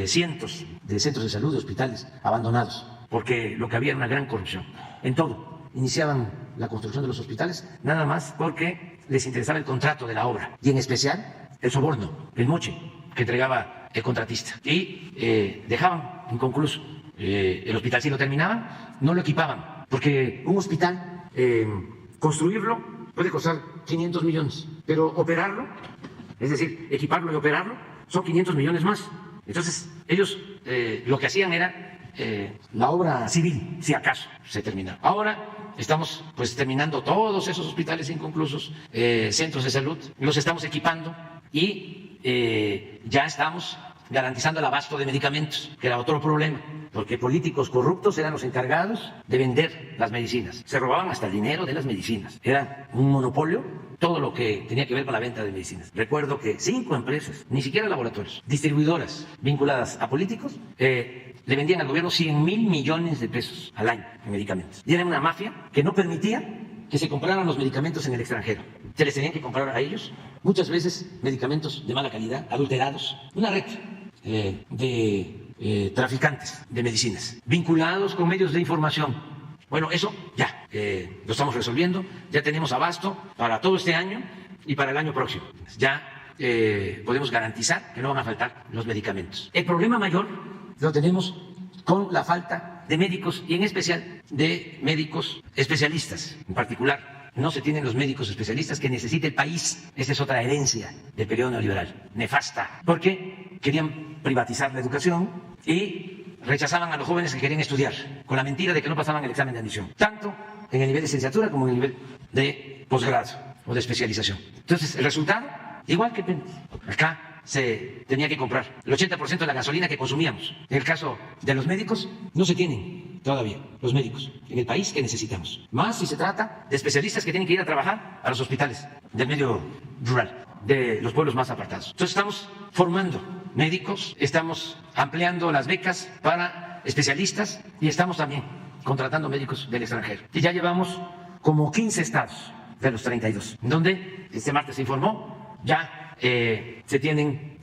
Cientos de centros de salud, de hospitales abandonados, porque lo que había era una gran corrupción en todo. Iniciaban la construcción de los hospitales nada más porque les interesaba el contrato de la obra y en especial el soborno, el moche que entregaba el contratista, y dejaban inconcluso el hospital. Si lo terminaban, no lo equipaban, porque un hospital, construirlo puede costar 500 millones, pero operarlo, es decir, equiparlo y operarlo, son 500 millones más. Entonces, ellos lo que hacían era la obra civil, si acaso se terminaba. Ahora estamos pues terminando todos esos hospitales inconclusos, centros de salud, los estamos equipando y ya estamos garantizando el abasto de medicamentos, que era otro problema, porque políticos corruptos eran los encargados de vender las medicinas. Se robaban hasta el dinero de las medicinas. Era un monopolio todo lo que tenía que ver con la venta de medicinas. Recuerdo que 5 empresas, ni siquiera laboratorios, distribuidoras vinculadas a políticos, le vendían al gobierno 100.000 millones de pesos al año en medicamentos. Y era una mafia que no permitía que se compraran los medicamentos en el extranjero. Se les tenían que comprar a ellos, muchas veces medicamentos de mala calidad, adulterados. Una red de traficantes de medicinas, vinculados con medios de información. Bueno, eso ya lo estamos resolviendo, ya tenemos abasto para todo este año y para el año próximo. Ya podemos garantizar que no van a faltar los medicamentos. El problema mayor lo tenemos con la falta de médicos y en especial de médicos especialistas. En particular, no se tienen los médicos especialistas que necesita el país. Esa es otra herencia del periodo neoliberal, nefasta, porque querían privatizar la educación y rechazaban a los jóvenes que querían estudiar, con la mentira de que no pasaban el examen de admisión, tanto en el nivel de licenciatura como en el nivel de posgrado o de especialización. Entonces, el resultado, igual que acá, se tenía que comprar el 80% de la gasolina que consumíamos. En el caso de los médicos, no se tienen todavía los médicos en el país que necesitamos. Más si se trata de especialistas que tienen que ir a trabajar a los hospitales del medio rural, de los pueblos más apartados. Entonces estamos formando médicos, estamos ampliando las becas para especialistas y estamos también contratando médicos del extranjero. Y ya llevamos como 15 estados de los 32, donde este martes se informó, ya se tienen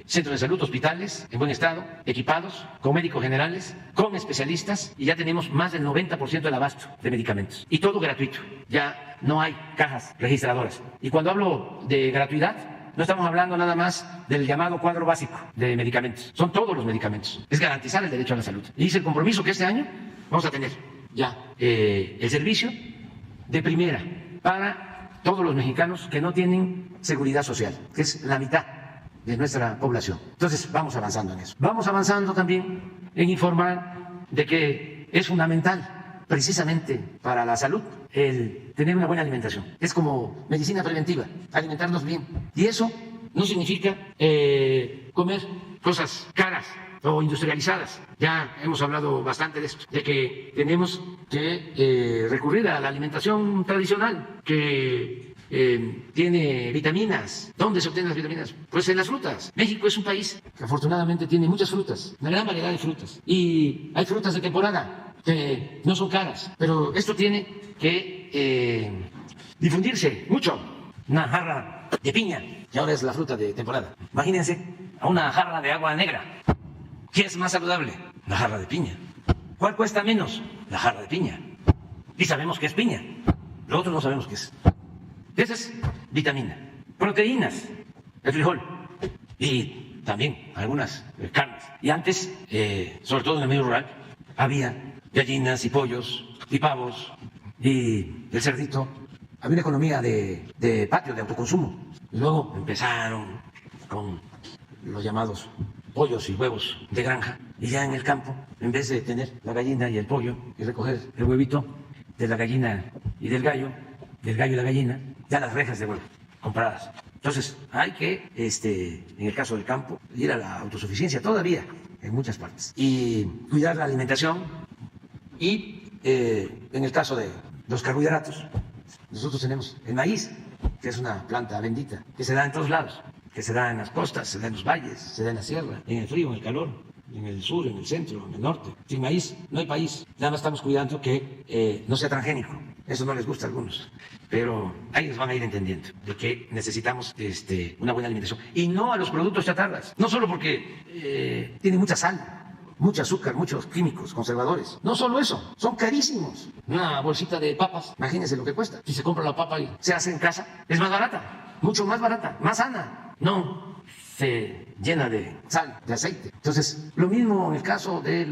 centros de salud, hospitales en buen estado, equipados, con médicos generales, con especialistas, y ya tenemos más del 90% del abasto de medicamentos. Y todo gratuito, ya no hay cajas registradoras. Y cuando hablo de gratuidad, no estamos hablando nada más del llamado cuadro básico de medicamentos, son todos los medicamentos. Es garantizar el derecho a la salud. Y es el compromiso que este año vamos a tener ya el servicio de primera para todos los mexicanos que no tienen seguridad social, que es la mitad de nuestra población. Entonces, vamos avanzando en eso. Vamos avanzando también en informar de que es fundamental, precisamente para la salud, el tener una buena alimentación. Es como medicina preventiva, alimentarnos bien. Y eso no significa comer cosas caras o industrializadas. Ya hemos hablado bastante de esto, de que tenemos que recurrir a la alimentación tradicional que tiene vitaminas. ¿Dónde se obtienen las vitaminas? Pues en las frutas. México es un país que afortunadamente tiene muchas frutas, una gran variedad de frutas. Y hay frutas de temporada que no son caras, pero esto tiene que difundirse mucho. Una jarra de piña, que ahora es la fruta de temporada. Imagínense a una jarra de agua negra. ¿Qué es más saludable? La jarra de piña. ¿Cuál cuesta menos? La jarra de piña. Y sabemos que es piña. Lo otro no sabemos qué es. Esa es vitamina. Proteínas, el frijol y también algunas carnes. Y antes, sobre todo en el medio rural, había gallinas y pollos y pavos y el cerdito. Había una economía de patio, de autoconsumo. Y luego empezaron con los llamados pollos y huevos de granja. Y ya en el campo, en vez de tener la gallina y el pollo y recoger el huevito de la gallina y del gallo y la gallina, ya las rejas de huevo compradas. Entonces, hay que, en el caso del campo, ir a la autosuficiencia todavía en muchas partes y cuidar la alimentación. Y en el caso de los carbohidratos, nosotros tenemos el maíz, que es una planta bendita, que se da en todos lados, que se da en las costas, se da en los valles, se da en la sierra, en el frío, en el calor, en el sur, en el centro, en el norte. Sin maíz no hay país. Nada más estamos cuidando que no sea transgénico. Eso no les gusta a algunos, pero ahí les van a ir entendiendo de que necesitamos una buena alimentación. Y no a los productos chatarras, no solo porque tienen mucha sal, mucho azúcar, muchos químicos, conservadores. No solo eso, son carísimos. Una bolsita de papas, imagínense lo que cuesta. Si se compra la papa y se hace en casa, es más barata, mucho más barata, más sana. No se llena de sal, de aceite. Entonces, lo mismo en el caso de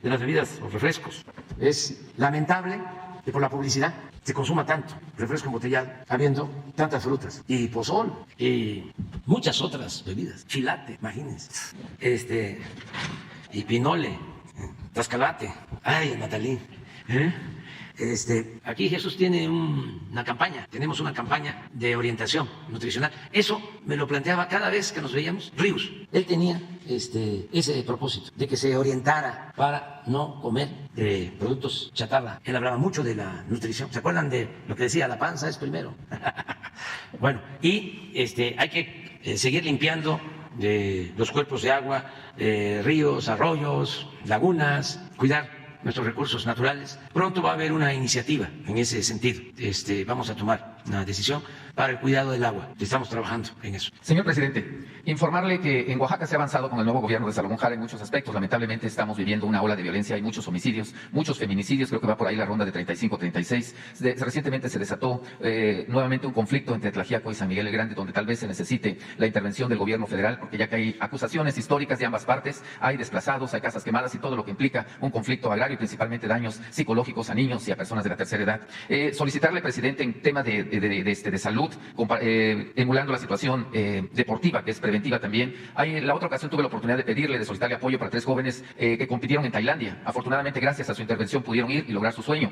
las bebidas o refrescos. Es lamentable que por la publicidad se consuma tanto refresco embotellado, habiendo tantas frutas, y pozol, y muchas otras bebidas. Chilate, imagínense. Y pinole, tascalate. Ay, Natalí. Aquí Jesús tiene una campaña, tenemos una campaña de orientación nutricional. Eso me lo planteaba cada vez que nos veíamos. Ríos, él tenía ese propósito de que se orientara para no comer productos chatarra. Él hablaba mucho de la nutrición. ¿Se acuerdan de lo que decía? La panza es primero. Bueno, y hay que seguir limpiando los cuerpos de agua, ríos, arroyos, lagunas, cuidar nuestros recursos naturales. Pronto va a haber una iniciativa en ese sentido. Vamos a tomar una decisión para el cuidado del agua. Estamos trabajando en eso. Señor presidente, informarle que en Oaxaca se ha avanzado con el nuevo gobierno de Salomón Jara en muchos aspectos. Lamentablemente estamos viviendo una ola de violencia, hay muchos homicidios, muchos feminicidios, creo que va por ahí la ronda de 35, 36. Recientemente se desató nuevamente un conflicto entre Tlaxiaco y San Miguel el Grande, donde tal vez se necesite la intervención del gobierno federal, porque ya que hay acusaciones históricas de ambas partes, hay desplazados, hay casas quemadas y todo lo que implica un conflicto agrario y principalmente daños psicológicos a niños y a personas de la tercera edad. Solicitarle, presidente, en tema de salud, emulando la situación deportiva, que es preventiva también. La otra ocasión tuve la oportunidad de pedirle, de solicitarle apoyo para 3 jóvenes que compitieron en Tailandia. Afortunadamente, gracias a su intervención, pudieron ir y lograr su sueño.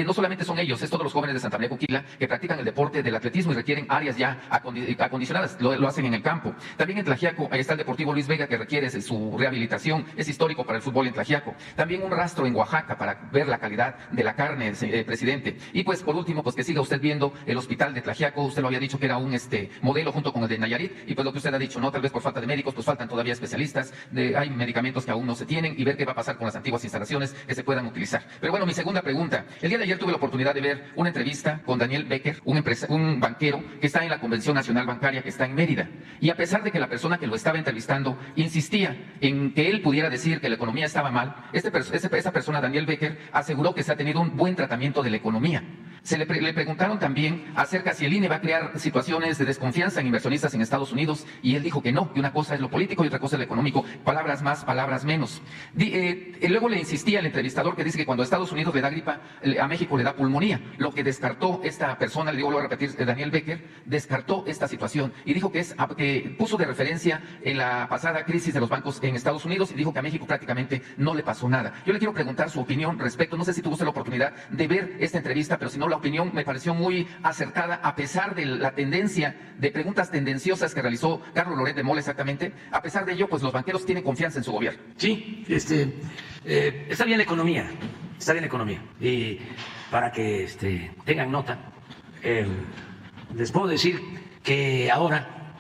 No solamente son ellos, es todos los jóvenes de Santa María Coquila que practican el deporte del atletismo y requieren áreas ya acondicionadas, lo hacen en el campo. También en Tlaxiaco, ahí está el Deportivo Luis Vega, que requiere su rehabilitación, es histórico para el fútbol en Tlaxiaco. También un rastro en Oaxaca para ver la calidad de la carne, presidente. Y pues por último, pues que siga usted viendo el hospital de Tlaxiaco. Usted lo había dicho que era un modelo junto con el de Nayarit, y pues lo que usted ha dicho, no, tal vez por falta de médicos, pues faltan todavía especialistas, hay medicamentos que aún no se tienen, y ver qué va a pasar con las antiguas instalaciones que se puedan utilizar. Pero bueno, mi segunda pregunta, el día de ayer tuve la oportunidad de ver una entrevista con Daniel Becker, un banquero que está en la Convención Nacional Bancaria, que está en Mérida, y a pesar de que la persona que lo estaba entrevistando insistía en que él pudiera decir que la economía estaba mal, esta persona, Daniel Becker, aseguró que se ha tenido un buen tratamiento de la economía. Le preguntaron también acerca si el INE va a crear situaciones de desconfianza en inversionistas en Estados Unidos, y él dijo que no, que una cosa es lo político y otra cosa es lo económico, palabras más, palabras menos. Luego le insistía el entrevistador, que dice que cuando a Estados Unidos le da gripa, a México le da pulmonía, lo que descartó esta persona, le digo, lo voy a repetir, Daniel Becker, descartó esta situación y dijo que puso de referencia en la pasada crisis de los bancos en Estados Unidos, y dijo que a México prácticamente no le pasó nada. Yo le quiero preguntar su opinión respecto, no sé si tuvo usted la oportunidad de ver esta entrevista, pero si no, la opinión me pareció muy acertada, a pesar de la tendencia de preguntas tendenciosas que realizó Carlos Loret de Mola, exactamente. A pesar de ello, pues los banqueros tienen confianza en su gobierno. Sí, está bien la economía, y para que tengan nota, les puedo decir que ahora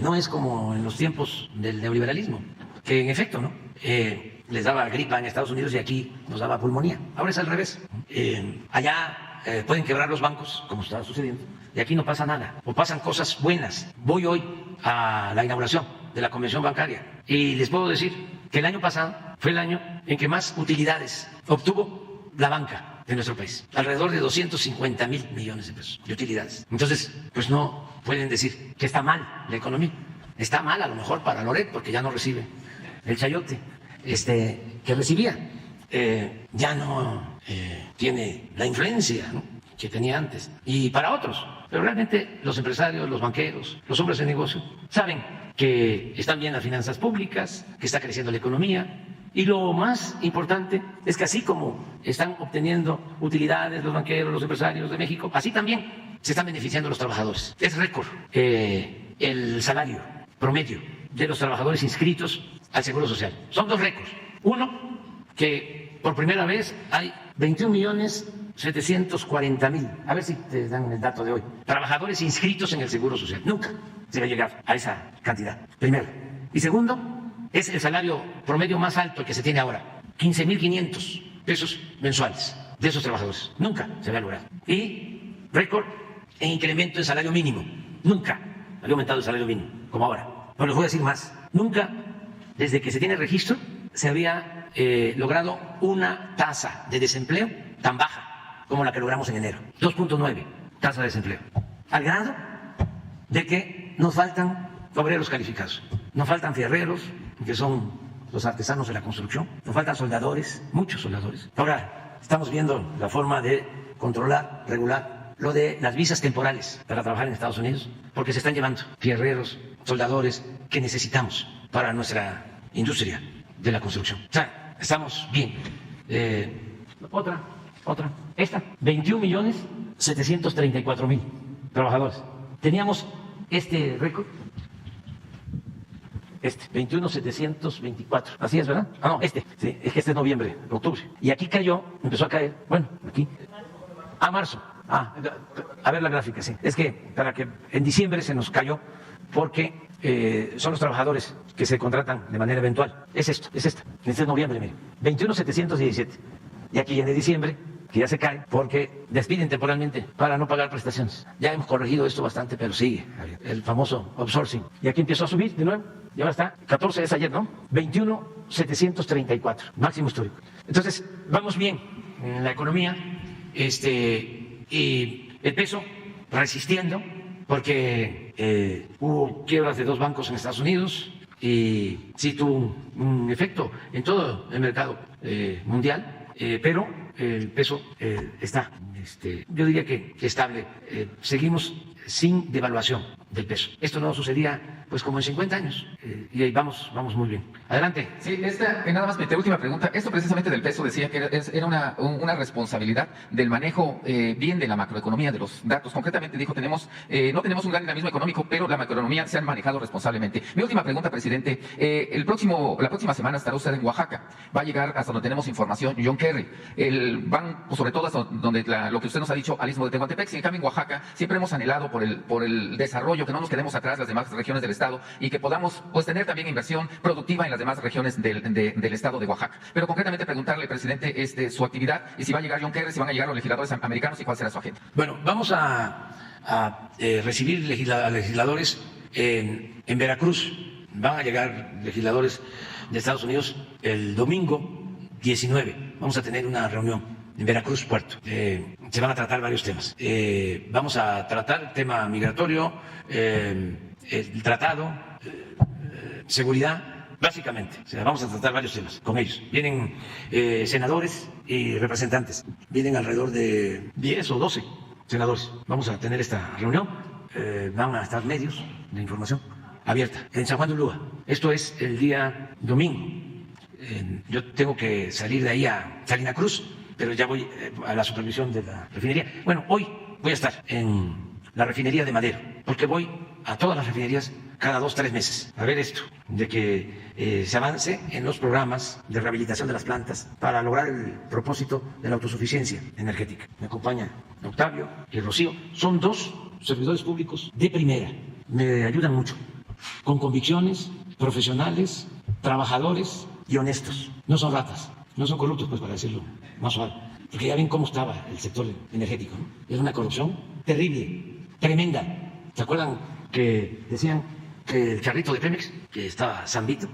no es como en los tiempos del neoliberalismo, que en efecto, ¿no? Les daba gripa en Estados Unidos y aquí nos daba pulmonía. Ahora es al revés. Allá pueden quebrar los bancos, como está sucediendo, y aquí no pasa nada, o pasan cosas buenas. Voy hoy a la inauguración de la Convención Bancaria y les puedo decir que el año pasado fue el año en que más utilidades obtuvo la banca de nuestro país, alrededor de 250,000 millones de pesos de utilidades. Entonces, pues no pueden decir que está mal la economía. Está mal a lo mejor para Loret, porque ya no recibe el chayote que recibía. Ya no tiene la influencia, ¿no?, que tenía antes. Y para otros. Pero realmente los empresarios, los banqueros, los hombres de negocio saben que están bien las finanzas públicas, que está creciendo la economía. Y lo más importante es que así como están obteniendo utilidades los banqueros, los empresarios de México, así también se están beneficiando los trabajadores. Es récord el salario promedio de los trabajadores inscritos al Seguro Social. Son dos récords. Uno, que por primera vez hay 21,740,000, a ver si te dan el dato de hoy, trabajadores inscritos en el Seguro Social. Nunca se va a llegar a esa cantidad, primero. Y segundo, es el salario promedio más alto que se tiene ahora, 15,500 pesos mensuales de esos trabajadores. Nunca se va a lograr. Y récord en incremento en salario mínimo. Nunca había aumentado el salario mínimo, como ahora. No les voy a decir más. Nunca, desde que se tiene registro, se había logrado una tasa de desempleo tan baja como la que logramos en enero. 2.9 tasa de desempleo. Al grado de que nos faltan obreros calificados. Nos faltan fierreros, que son los artesanos de la construcción. Nos faltan soldadores, muchos soldadores. Ahora estamos viendo la forma de controlar, regular lo de las visas temporales para trabajar en Estados Unidos, porque se están llevando fierreros, soldadores que necesitamos para nuestra industria de la construcción. O sea, estamos bien. Otra, esta, 21,734,000 trabajadores. Teníamos este récord, 21,724, así es, ¿verdad? Ah, no, sí, es que este es noviembre, octubre. Y aquí cayó, empezó a caer, bueno, aquí, marzo. A ver la gráfica, sí. Es que para que en diciembre se nos cayó porque son los trabajadores que se contratan de manera eventual. Es esta. Este es noviembre, mire, 21,717. Y aquí en diciembre, que ya se cae porque despiden temporalmente para no pagar prestaciones. Ya hemos corregido esto bastante, pero sigue el famoso outsourcing. Y aquí empezó a subir de nuevo. Y ahora está, 14 es ayer, ¿no? 21,734, máximo histórico. Entonces, vamos bien en la economía, y el peso resistiendo, porque hubo quiebras de 2 bancos en Estados Unidos y sí tuvo un efecto en todo el mercado mundial, pero el peso está, yo diría que estable. Seguimos sin devaluación del peso. Esto no sucedía pues como en 50 años y ahí vamos muy bien. Adelante. Sí, nada más mi última pregunta. Esto precisamente del peso decía que era una responsabilidad del manejo bien de la macroeconomía, de los datos. Concretamente dijo, no tenemos un gran dinamismo económico, pero la macroeconomía se ha manejado responsablemente. Mi última pregunta, presidente. La próxima semana estará usted en Oaxaca. Va a llegar hasta donde tenemos información John Kerry. Van sobre todo hasta donde lo que usted nos ha dicho al Istmo de Tehuantepec. Sin en cambio en Oaxaca siempre hemos anhelado por el desarrollo, que no nos quedemos atrás las demás regiones del Estado y que podamos pues tener también inversión productiva en las demás regiones del Estado de Oaxaca. Pero concretamente preguntarle, presidente, su actividad y si va a llegar John Kerry, si van a llegar los legisladores americanos y cuál será su agenda. Bueno, vamos a recibir legisladores en Veracruz. Van a llegar legisladores de Estados Unidos el domingo 19. Vamos a tener una reunión en Veracruz, Puerto. Se van a tratar varios temas. Vamos a tratar el tema migratorio, el tratado, seguridad, básicamente. O sea, vamos a tratar varios temas con ellos. Vienen senadores y representantes. Vienen alrededor de 10 o 12 senadores. Vamos a tener esta reunión. Van a estar medios de información abierta en San Juan de Ulúa. Esto es el día domingo. Yo tengo que salir de ahí a Salina Cruz, pero ya voy a la supervisión de la refinería. Bueno, hoy voy a estar en la refinería de Madero, porque voy a todas las refinerías cada 2 o 3 meses a ver esto, de que se avance en los programas de rehabilitación de las plantas para lograr el propósito de la autosuficiencia energética. Me acompaña Octavio y Rocío. Son 2 servidores públicos de primera. Me ayudan mucho, con convicciones, profesionales, trabajadores y honestos. No son ratas, no son corruptos, pues, para decirlo más suave. Porque ya ven cómo estaba el sector energético, ¿no? Era una corrupción terrible, tremenda. ¿Se acuerdan que decían que el charrito de Pemex, que estaba zambito,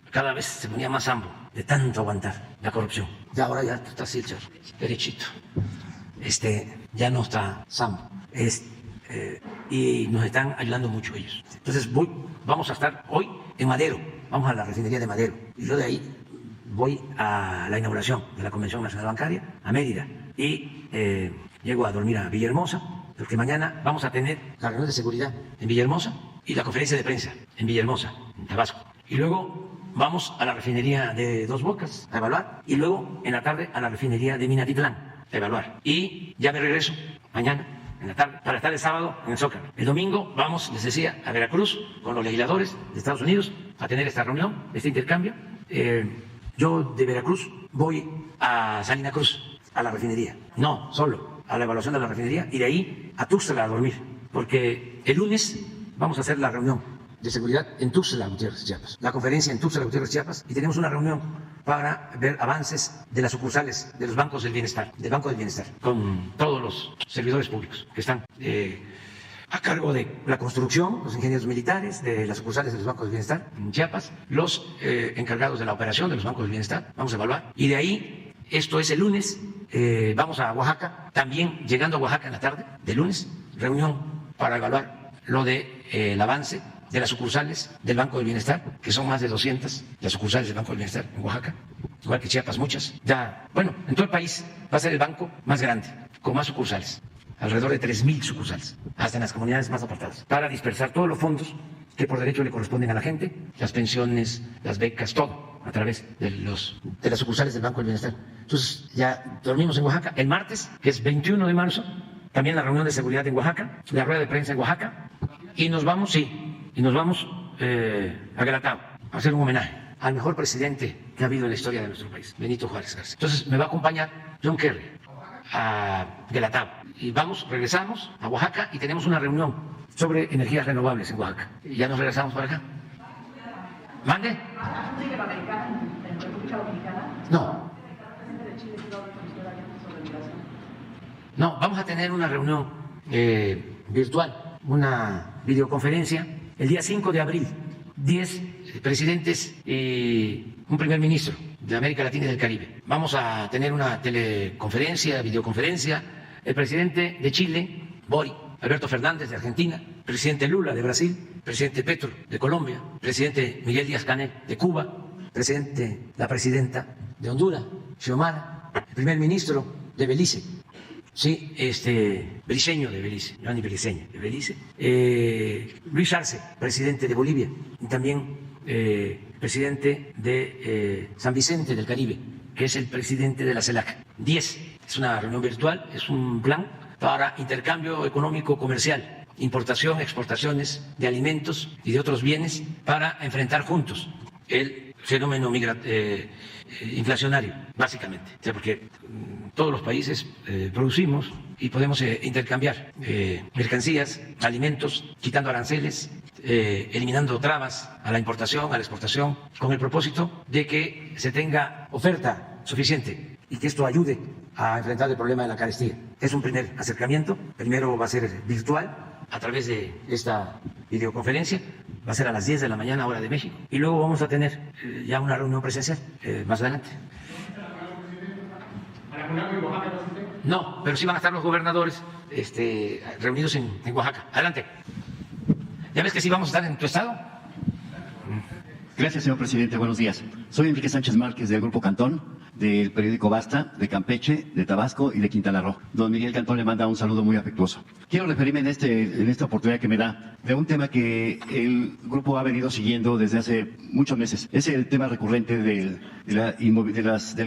cada vez se ponía más zambo de tanto aguantar la corrupción. Y ahora ya está Silcher, derechito. Ya no está Sam. Y nos están ayudando mucho ellos. Entonces vamos a estar hoy en Madero, vamos a la refinería de Madero. Y yo de ahí voy a la inauguración de la Convención Nacional Bancaria, a Mérida. Y llego a dormir a Villahermosa, porque mañana vamos a tener la reunión de seguridad en Villahermosa y la conferencia de prensa en Villahermosa, en Tabasco. Y luego vamos a la refinería de Dos Bocas a evaluar. Y luego en la tarde a la refinería de Minatitlán a evaluar. Y ya me regreso mañana en la tarde para estar el sábado en el Zócalo. El domingo vamos, les decía, a Veracruz con los legisladores de Estados Unidos a tener esta reunión, este intercambio. Yo de Veracruz voy a Salina Cruz, a la refinería. No, solo a la evaluación de la refinería y de ahí a Tuxtla a dormir. Porque el lunes vamos a hacer la reunión de seguridad en Tuxtla Gutiérrez, Chiapas. La conferencia en Tuxtla Gutiérrez, Chiapas. Y tenemos una reunión para ver avances de las sucursales de los bancos del bienestar, del Banco del Bienestar, con todos los servidores públicos que están a cargo de la construcción, los ingenieros militares de las sucursales de los bancos del bienestar en Chiapas, los encargados de la operación de los bancos del bienestar. Vamos a evaluar. Y de ahí, esto es el lunes, vamos a Oaxaca, también llegando a Oaxaca en la tarde, de lunes, reunión para evaluar lo de el avance de las sucursales del Banco del Bienestar, que son más de 200 las sucursales del Banco del Bienestar en Oaxaca, igual que Chiapas, muchas. Ya, bueno, en todo el país va a ser el banco más grande, con más sucursales, alrededor de 3,000 sucursales, hasta en las comunidades más apartadas, para dispersar todos los fondos que por derecho le corresponden a la gente, las pensiones, las becas, todo, a través de las sucursales del Banco del Bienestar. Entonces, ya dormimos en Oaxaca. El martes, que es 21 de marzo, también la reunión de seguridad en Oaxaca, la rueda de prensa en Oaxaca, y nos vamos, a Guelatao a hacer un homenaje al mejor presidente que ha habido en la historia de nuestro país, Benito Juárez Garza. Entonces me va a acompañar John Kerry a Guelatao y regresamos a Oaxaca y tenemos una reunión sobre energías renovables en Oaxaca. Y ya nos regresamos para acá. ¿Mande? No. No, vamos a tener una reunión virtual, una videoconferencia, el día 5 de abril, 10 presidentes y un primer ministro de América Latina y del Caribe. Vamos a tener una teleconferencia, videoconferencia, el presidente de Chile, Boric, Alberto Fernández de Argentina, presidente Lula de Brasil, presidente Petro de Colombia, presidente Miguel Díaz-Canel de Cuba, la presidenta de Honduras, Xiomara, el primer ministro de Belice. Sí, Briceño de Belice, Giovanni Briceño de Belice, Luis Arce, presidente de Bolivia, y también presidente de San Vicente del Caribe, que es el presidente de la CELAC. 10, es una reunión virtual, es un plan para intercambio económico comercial, importación, exportaciones de alimentos y de otros bienes para enfrentar juntos el fenómeno inflacionario, básicamente. O sea, porque todos los países producimos y podemos intercambiar mercancías, alimentos, quitando aranceles, eliminando trabas a la importación, a la exportación, con el propósito de que se tenga oferta suficiente y que esto ayude a enfrentar el problema de la carestía. Es un primer acercamiento, primero va a ser virtual a través de esta videoconferencia, va a ser a las 10 de la mañana hora de México, y luego vamos a tener ya una reunión presencial más adelante. No, pero sí van a estar los gobernadores reunidos en Oaxaca. Adelante. ¿Ya ves que sí vamos a estar en tu estado? Gracias, señor presidente. Buenos días. Soy Enrique Sánchez Márquez del Grupo Cantón, del periódico Basta, de Campeche, de Tabasco y de Quintana Roo. Don Miguel Cantón le manda un saludo muy afectuoso. Quiero referirme en esta oportunidad que me da de un tema que el grupo ha venido siguiendo desde hace muchos meses. Es el tema recurrente del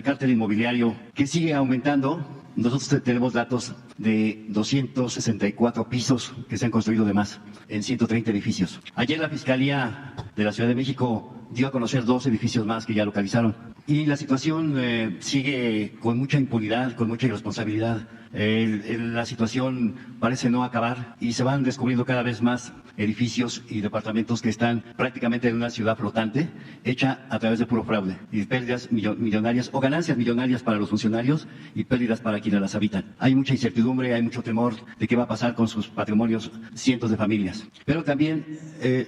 cártel inmobiliario que sigue aumentando. Nosotros tenemos datos de 264 pisos que se han construido de más en 130 edificios. Ayer la Fiscalía de la Ciudad de México dio a conocer 2 edificios más que ya localizaron. Y la situación sigue con mucha impunidad, con mucha irresponsabilidad La situación parece no acabar y se van descubriendo cada vez más edificios y departamentos que están prácticamente en una ciudad flotante hecha a través de puro fraude y pérdidas millonarias o ganancias millonarias para los funcionarios y pérdidas para quienes las habitan. Hay mucha incertidumbre, hay mucho temor de qué va a pasar con sus patrimonios cientos de familias. Pero también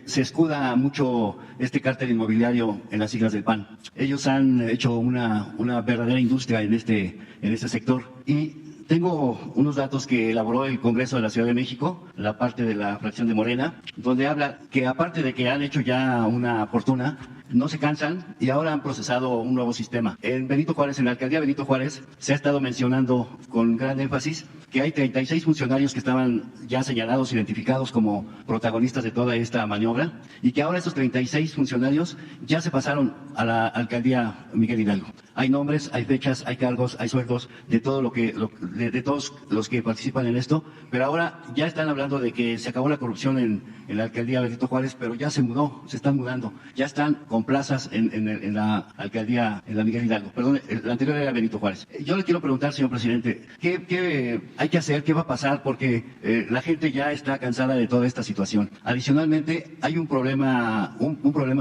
se escuda mucho este cártel inmobiliario en las siglas del PAN. Ellos han hecho una verdadera industria en este sector y tengo unos datos que elaboró el Congreso de la Ciudad de México, la parte de la fracción de Morena, donde habla que aparte de que han hecho ya una fortuna, no se cansan y ahora han procesado un nuevo sistema. En Benito Juárez, en la alcaldía Benito Juárez, se ha estado mencionando con gran énfasis que hay 36 funcionarios que estaban ya señalados, identificados como protagonistas de toda esta maniobra y que ahora esos 36 funcionarios ya se pasaron a la alcaldía Miguel Hidalgo. Hay nombres, hay fechas, hay cargos, hay sueldos de todo de todos los que participan en esto, pero ahora ya están hablando de que se acabó la corrupción en la alcaldía Benito Juárez, pero ya se mudó, se están mudando, ya están con plazas en la alcaldía, en la Miguel Hidalgo. Perdón, la anterior era Benito Juárez. Yo le quiero preguntar, señor presidente, ¿qué hay que hacer? ¿Qué va a pasar? Porque la gente ya está cansada de toda esta situación. Adicionalmente, hay un problema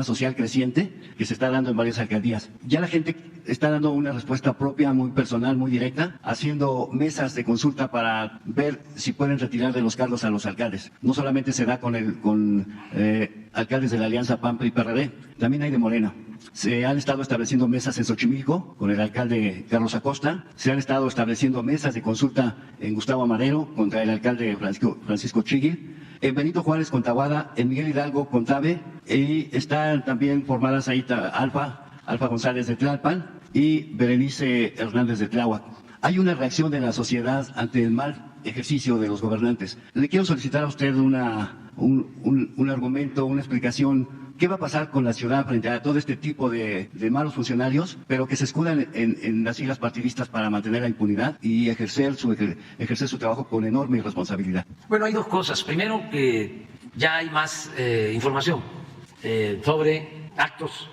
social creciente que se está dando en varias alcaldías. Ya la gente está dando una respuesta propia, muy personal, muy directa, haciendo mesas de consulta para ver si pueden retirar de los cargos a los alcaldes. No solamente se da con alcaldes de la Alianza PAN, PRI y PRD, también hay de Morena. Se han estado estableciendo mesas en Xochimilco con el alcalde Carlos Acosta, se han estado estableciendo mesas de consulta en Gustavo Amadero contra el alcalde Francisco Chigui, en Benito Juárez con Taboada, en Miguel Hidalgo con Tabe, y están también formadas ahí Alfa González de Tlalpan y Berenice Hernández de Tláhuac. Hay una reacción de la sociedad ante el mal ejercicio de los gobernantes. Le quiero solicitar a usted un argumento, una explicación. ¿Qué va a pasar con la ciudad frente a todo este tipo de malos funcionarios, pero que se escudan en las siglas partidistas para mantener la impunidad y ejercer su trabajo con enorme irresponsabilidad? Bueno, hay dos cosas. Primero, que ya hay más información sobre actos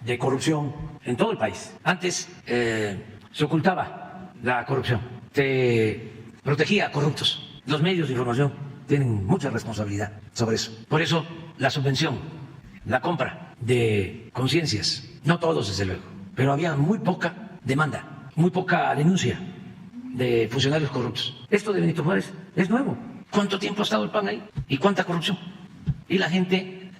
de corrupción en todo el país. Antes se ocultaba la corrupción, se protegía a corruptos. Los medios de información tienen mucha responsabilidad sobre eso. Por eso, la subvención, la compra de conciencias, no todos desde luego, pero había muy poca demanda, muy poca denuncia de funcionarios corruptos. Esto de Benito Juárez es nuevo. ¿Cuánto tiempo ha estado el PAN ahí? ¿Y cuánta corrupción? Y la gente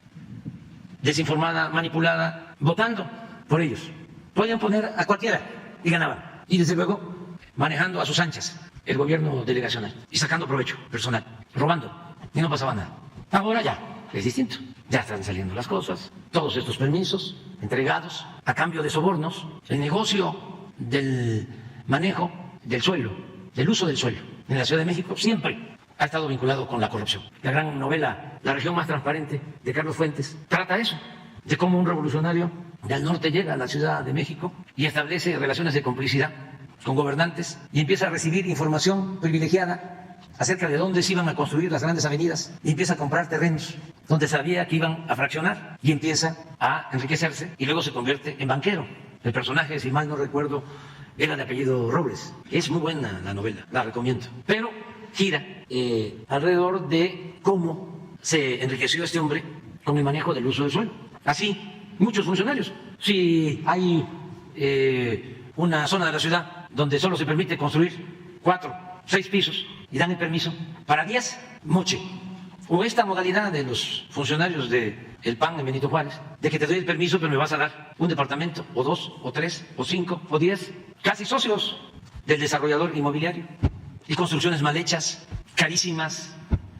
desinformada, manipulada, votando por ellos. Podían poner a cualquiera y ganaban. Y desde luego manejando a sus anchas el gobierno delegacional y sacando provecho personal, robando, y no pasaba nada. Ahora ya es distinto. Ya están saliendo las cosas, todos estos permisos entregados a cambio de sobornos, el negocio del manejo del suelo, del uso del suelo en la Ciudad de México siempre ha estado vinculado con la corrupción. La gran novela La región más transparente de Carlos Fuentes trata eso, de cómo un revolucionario del norte llega a la Ciudad de México y establece relaciones de complicidad con gobernantes y empieza a recibir información privilegiada acerca de dónde se iban a construir las grandes avenidas y empieza a comprar terrenos donde sabía que iban a fraccionar y empieza a enriquecerse y luego se convierte en banquero. El personaje, si mal no recuerdo, era de apellido Robles. Es muy buena la novela, la recomiendo. Pero gira alrededor de cómo se enriqueció este hombre con el manejo del uso del suelo. Así, muchos funcionarios. Si hay una zona de la ciudad donde solo se permite construir 4, 6 pisos y dan el permiso para 10, moche. O esta modalidad de los funcionarios del PAN en Benito Juárez, de que te doy el permiso pero me vas a dar un departamento, o 2, o 3, o 5, o 10, casi socios del desarrollador inmobiliario, y construcciones mal hechas, carísimas.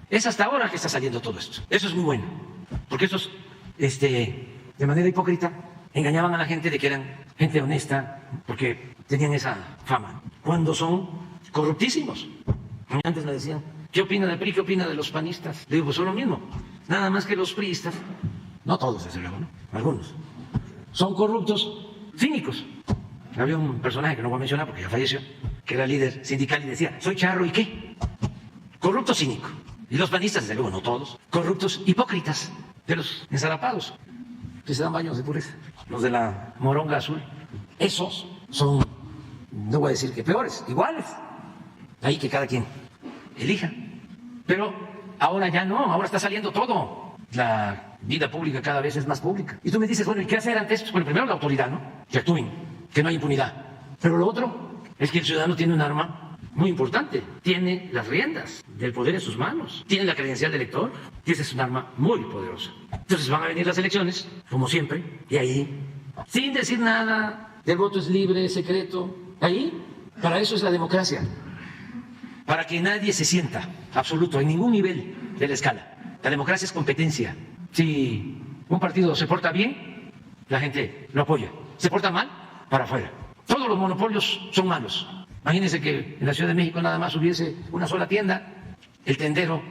Es hasta ahora que está saliendo todo esto. Eso es muy bueno, porque esos, de manera hipócrita, engañaban a la gente de que eran gente honesta, porque tenían esa fama, cuando son corruptísimos. Antes me decían, ¿qué opina del PRI? ¿Qué opina de los panistas? Le digo, pues son lo mismo. Nada más que los priistas, no todos desde luego, ¿no? Algunos, son corruptos cínicos. Había un personaje que no voy a mencionar porque ya falleció, que era líder sindical y decía, soy charro y ¿qué? Corrupto cínico. Y los panistas, desde luego, no todos, corruptos hipócritas, de los ensarapados, que se dan baños de pureza. Los de la moronga azul, esos son, no voy a decir que peores, iguales. ahí que cada quien elija. Pero ahora ya no, ahora está saliendo todo. La vida pública cada vez es más pública. Y tú me dices, bueno, ¿y qué hacer ante esto? Bueno, primero la autoridad, ¿no? Que actúen, que no hay impunidad. Pero lo otro es que el ciudadano tiene un arma muy importante. Tiene las riendas del poder en sus manos. Tiene la credencial de elector. Y esa es un arma muy poderosa. Entonces van a venir las elecciones, como siempre, y ahí, sin decir nada, el voto es libre, secreto. Ahí, para eso es la democracia. Para que nadie se sienta absoluto en ningún nivel de la escala. La democracia es competencia. Si un partido se porta bien, la gente lo apoya. Se porta mal, para afuera. Todos los monopolios son malos. Imagínense que en la Ciudad de México nada más hubiese una sola tienda. El tendero,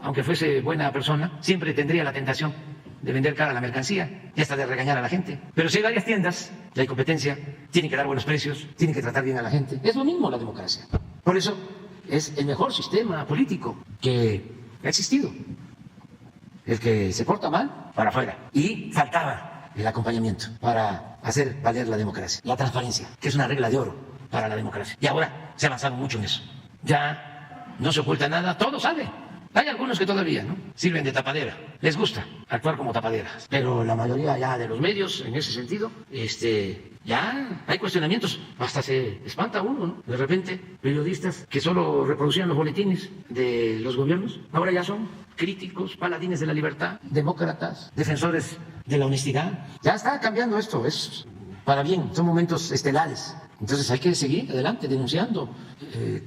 aunque fuese buena persona, siempre tendría la tentación de vender cara la mercancía y hasta de regañar a la gente. Pero si hay varias tiendas y hay competencia, tienen que dar buenos precios, tienen que tratar bien a la gente. Es lo mismo la democracia. Por eso es el mejor sistema político que ha existido. El que se porta mal, para afuera. Y faltaba el acompañamiento para hacer valer la democracia. La transparencia, que es una regla de oro para la democracia. Y ahora se ha avanzado mucho en eso. Ya no se oculta nada, todo sale. Hay algunos que todavía no sirven de tapadera. Les gusta actuar como tapaderas. Pero la mayoría ya de los medios, en ese sentido, ya hay cuestionamientos. Hasta se espanta uno, ¿no? De repente, periodistas que solo reproducían los boletines de los gobiernos, ahora ya son críticos, paladines de la libertad, demócratas, defensores de la honestidad. Ya está cambiando esto, es para bien, son momentos estelares. Entonces hay que seguir adelante denunciando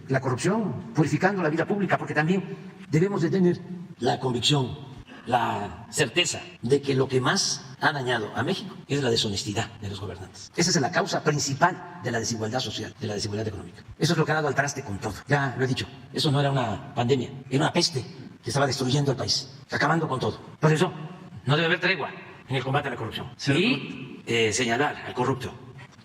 la corrupción, purificando la vida pública, porque también debemos de tener la convicción, la certeza de que lo que más ha dañado a México es la deshonestidad de los gobernantes. Esa es la causa principal de la desigualdad social, de la desigualdad económica. Eso es lo que ha dado al traste con todo. Ya lo he dicho, eso no era una pandemia, era una peste que estaba destruyendo el país, acabando con todo. Por eso no debe haber tregua en el combate a la corrupción. Y señalar al corrupto.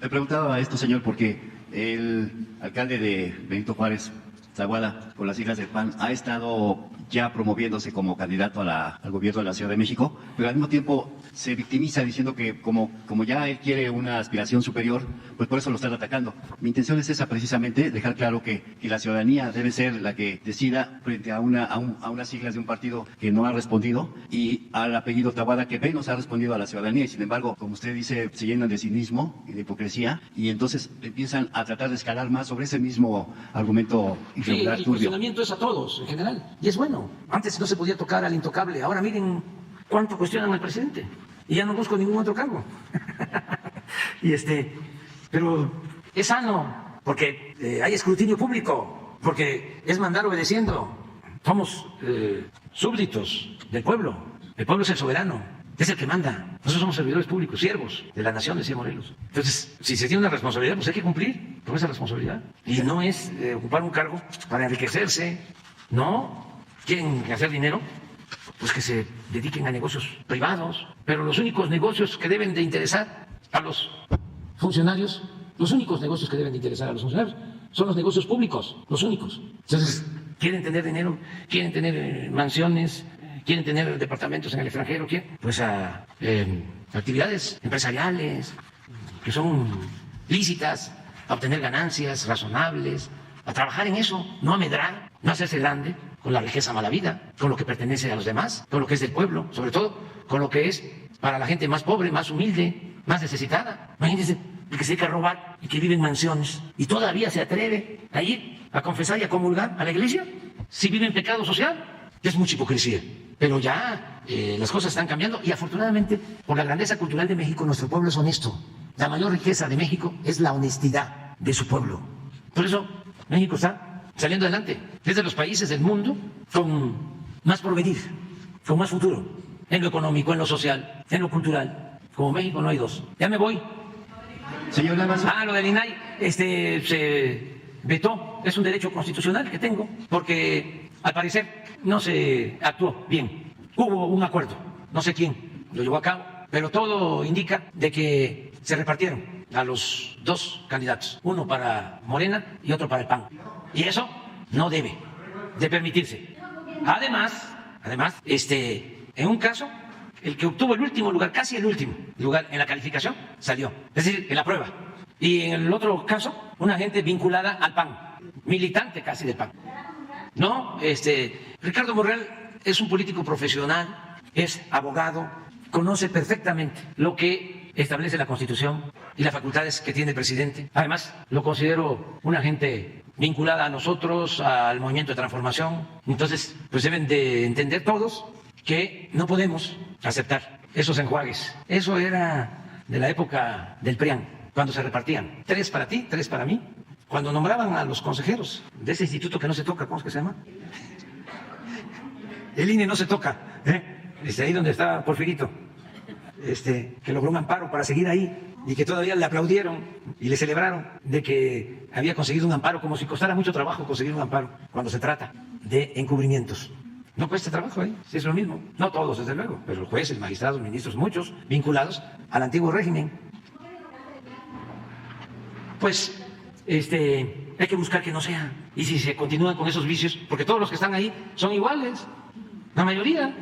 Le preguntaba a esto, señor, porque el alcalde de Benito Juárez, Zaguada, por las siglas del PAN, ha estado ya promoviéndose como candidato al gobierno de la Ciudad de México, pero al mismo tiempo se victimiza diciendo que como ya él quiere una aspiración superior, pues por eso lo están atacando. Mi intención es esa, precisamente, dejar claro que la ciudadanía debe ser la que decida frente a unas siglas de un partido que no ha respondido, y al apellido Taboada, que menos ha respondido a la ciudadanía, y sin embargo, como usted dice, se llenan de cinismo y de hipocresía, y entonces empiezan a tratar de escalar más sobre ese mismo argumento irregular, el turbio. cuestionamiento es a todos, en general, y es bueno. Antes no se podía tocar al intocable, ahora miren cuánto cuestionan al presidente, y ya no busco ningún otro cargo. Pero es sano, porque hay escrutinio público, porque es mandar obedeciendo. Somos súbditos del pueblo, el pueblo es el soberano, es el que manda. Nosotros somos servidores públicos, siervos de la nación, decía Morelos. Entonces, si se tiene una responsabilidad, pues hay que cumplir con esa responsabilidad. Y no es ocupar un cargo para enriquecerse, no. Quieren hacer dinero, pues que se dediquen a negocios privados. Pero los únicos negocios que deben de interesar a los funcionarios, son los negocios públicos, los únicos. Entonces, quieren tener dinero, quieren tener mansiones, quieren tener departamentos en el extranjero, pues a actividades empresariales que son lícitas, a obtener ganancias razonables, a trabajar en eso, no a medrar, no a hacerse grande con la riqueza mala vida, con lo que pertenece a los demás, con lo que es del pueblo, sobre todo con lo que es para la gente más pobre, más humilde, más necesitada. Imagínense el que se dedica a robar y que vive en mansiones y todavía se atreve a ir a confesar y a comulgar a la iglesia si vive en pecado social. Es mucha hipocresía. Pero ya las cosas están cambiando y afortunadamente por la grandeza cultural de México nuestro pueblo es honesto. La mayor riqueza de México es la honestidad de su pueblo. Por eso México está saliendo adelante. Es de los países del mundo con más porvenir, con más futuro, en lo económico, en lo social, en lo cultural. Como México no hay dos. Ya me voy. Señor Lamas. Lo del INAI se vetó. Es un derecho constitucional que tengo porque al parecer no se actuó bien. Hubo un acuerdo, no sé quién lo llevó a cabo, pero todo indica de que se repartieron a los dos candidatos, uno para Morena y otro para el PAN. Y eso no debe de permitirse. Además, en un caso, el que obtuvo el último lugar, casi el último lugar en la calificación, salió, es decir, en la prueba. Y en el otro caso, una gente vinculada al PAN. militante casi del PAN. No, Ricardo Monreal es un político profesional, es abogado, conoce perfectamente lo que establece la Constitución y las facultades que tiene el presidente. Además, lo considero una gente vinculada a nosotros, al movimiento de transformación. Entonces, pues deben de entender todos que no podemos aceptar esos enjuagues. Eso era de la época del PRIAN, cuando se repartían 3 para ti, 3 para mí. Cuando nombraban a los consejeros de ese instituto que no se toca, ¿cómo es que se llama? El INE no se toca, ahí donde está Porfirito, que logró un amparo para seguir ahí y que todavía le aplaudieron y le celebraron de que había conseguido un amparo, como si costara mucho trabajo conseguir un amparo cuando se trata de encubrimientos. No cuesta trabajo ahí, es lo mismo. No todos, desde luego, pero los jueces, magistrados, ministros, muchos vinculados al antiguo régimen. Pues hay que buscar que no sea. Y si se continúan con esos vicios, porque todos los que están ahí son iguales, la mayoría,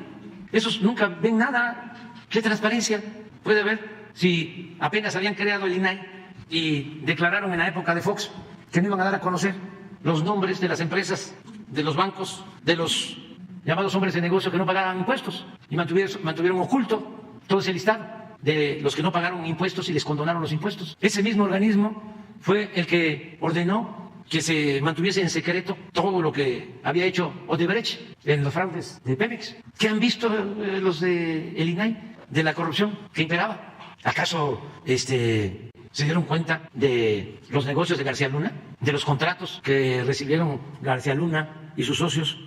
esos nunca ven nada. ¿Qué transparencia puede haber si apenas habían creado el INAI y declararon en la época de Fox que no iban a dar a conocer los nombres de las empresas, de los bancos, de los llamados hombres de negocio que no pagaban impuestos y mantuvieron oculto todo ese listado de los que no pagaron impuestos y les condonaron los impuestos? Ese mismo organismo fue el que ordenó que se mantuviese en secreto todo lo que había hecho Odebrecht en los fraudes de Pemex. ¿Qué han visto los del INAI de la corrupción que imperaba? ¿Acaso se dieron cuenta de los negocios de García Luna, de los contratos que recibieron García Luna y sus socios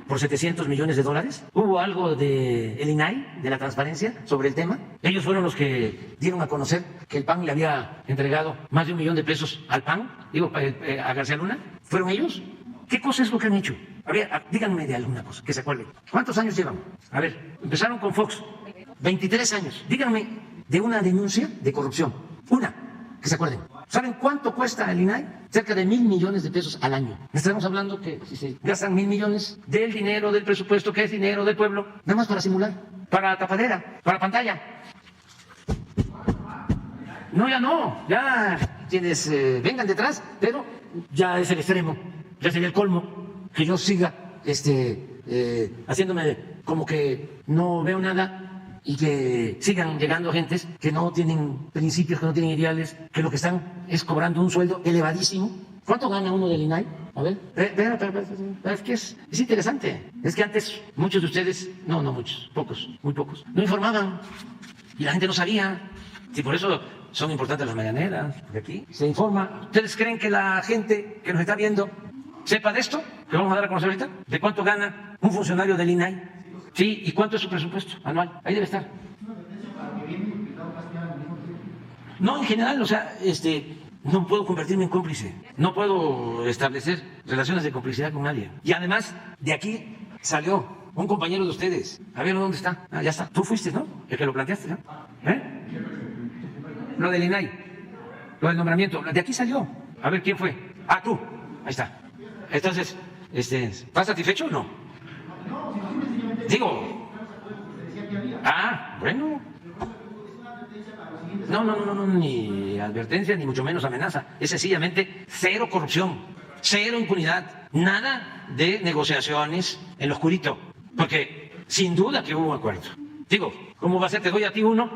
por $700 millones? ¿Hubo algo del INAI, de la transparencia sobre el tema? Ellos fueron los que dieron a conocer que el PAN le había entregado más de $1 millón al PAN, a García Luna. ¿Fueron ellos? ¿Qué cosa es lo que han hecho? A ver, díganme de alguna cosa que se acuerden. ¿Cuántos años llevan? A ver, empezaron con Fox, 23 años. Díganme de una denuncia de corrupción, una, que se acuerden. ¿Saben cuánto cuesta el INAI? Cerca de $1,000 millones al año. Estamos hablando que si se gastan $1,000 millones del dinero del presupuesto, que es dinero del pueblo, nada más para simular, para tapadera, para pantalla. No, ya quienes vengan detrás, pero ya es el extremo, ya sería el colmo que yo siga haciéndome como que no veo nada y que sigan llegando gentes que no tienen principios, que no tienen ideales, que lo que están es cobrando un sueldo elevadísimo. ¿Cuánto gana uno del INAI? A ver, es que es interesante. Es que antes muchos de ustedes, no muchos, pocos, muy pocos, no informaban y la gente no sabía. Y por eso son importantes las mañaneras, porque aquí se informa. ¿Ustedes creen que la gente que nos está viendo sepa de esto que vamos a dar a conocer ahorita? ¿De cuánto gana un funcionario del INAI? Sí, ¿y cuánto es su presupuesto anual? Ahí debe estar. No, en general, no puedo convertirme en cómplice. No puedo establecer relaciones de complicidad con nadie. Y además, de aquí salió un compañero de ustedes. A ver, ¿dónde está? Ah, ya está. Tú fuiste, ¿no? El que lo planteaste, ¿no? Lo del INAI, lo del nombramiento. De aquí salió. A ver, ¿quién fue? Ah, tú. Ahí está. Entonces, ¿estás satisfecho o no? Digo, bueno. No, ni advertencia, ni mucho menos amenaza. Es sencillamente cero corrupción, cero impunidad, nada de negociaciones en lo oscurito. Porque sin duda que hubo un acuerdo. Digo, ¿cómo va a ser? Te doy a ti uno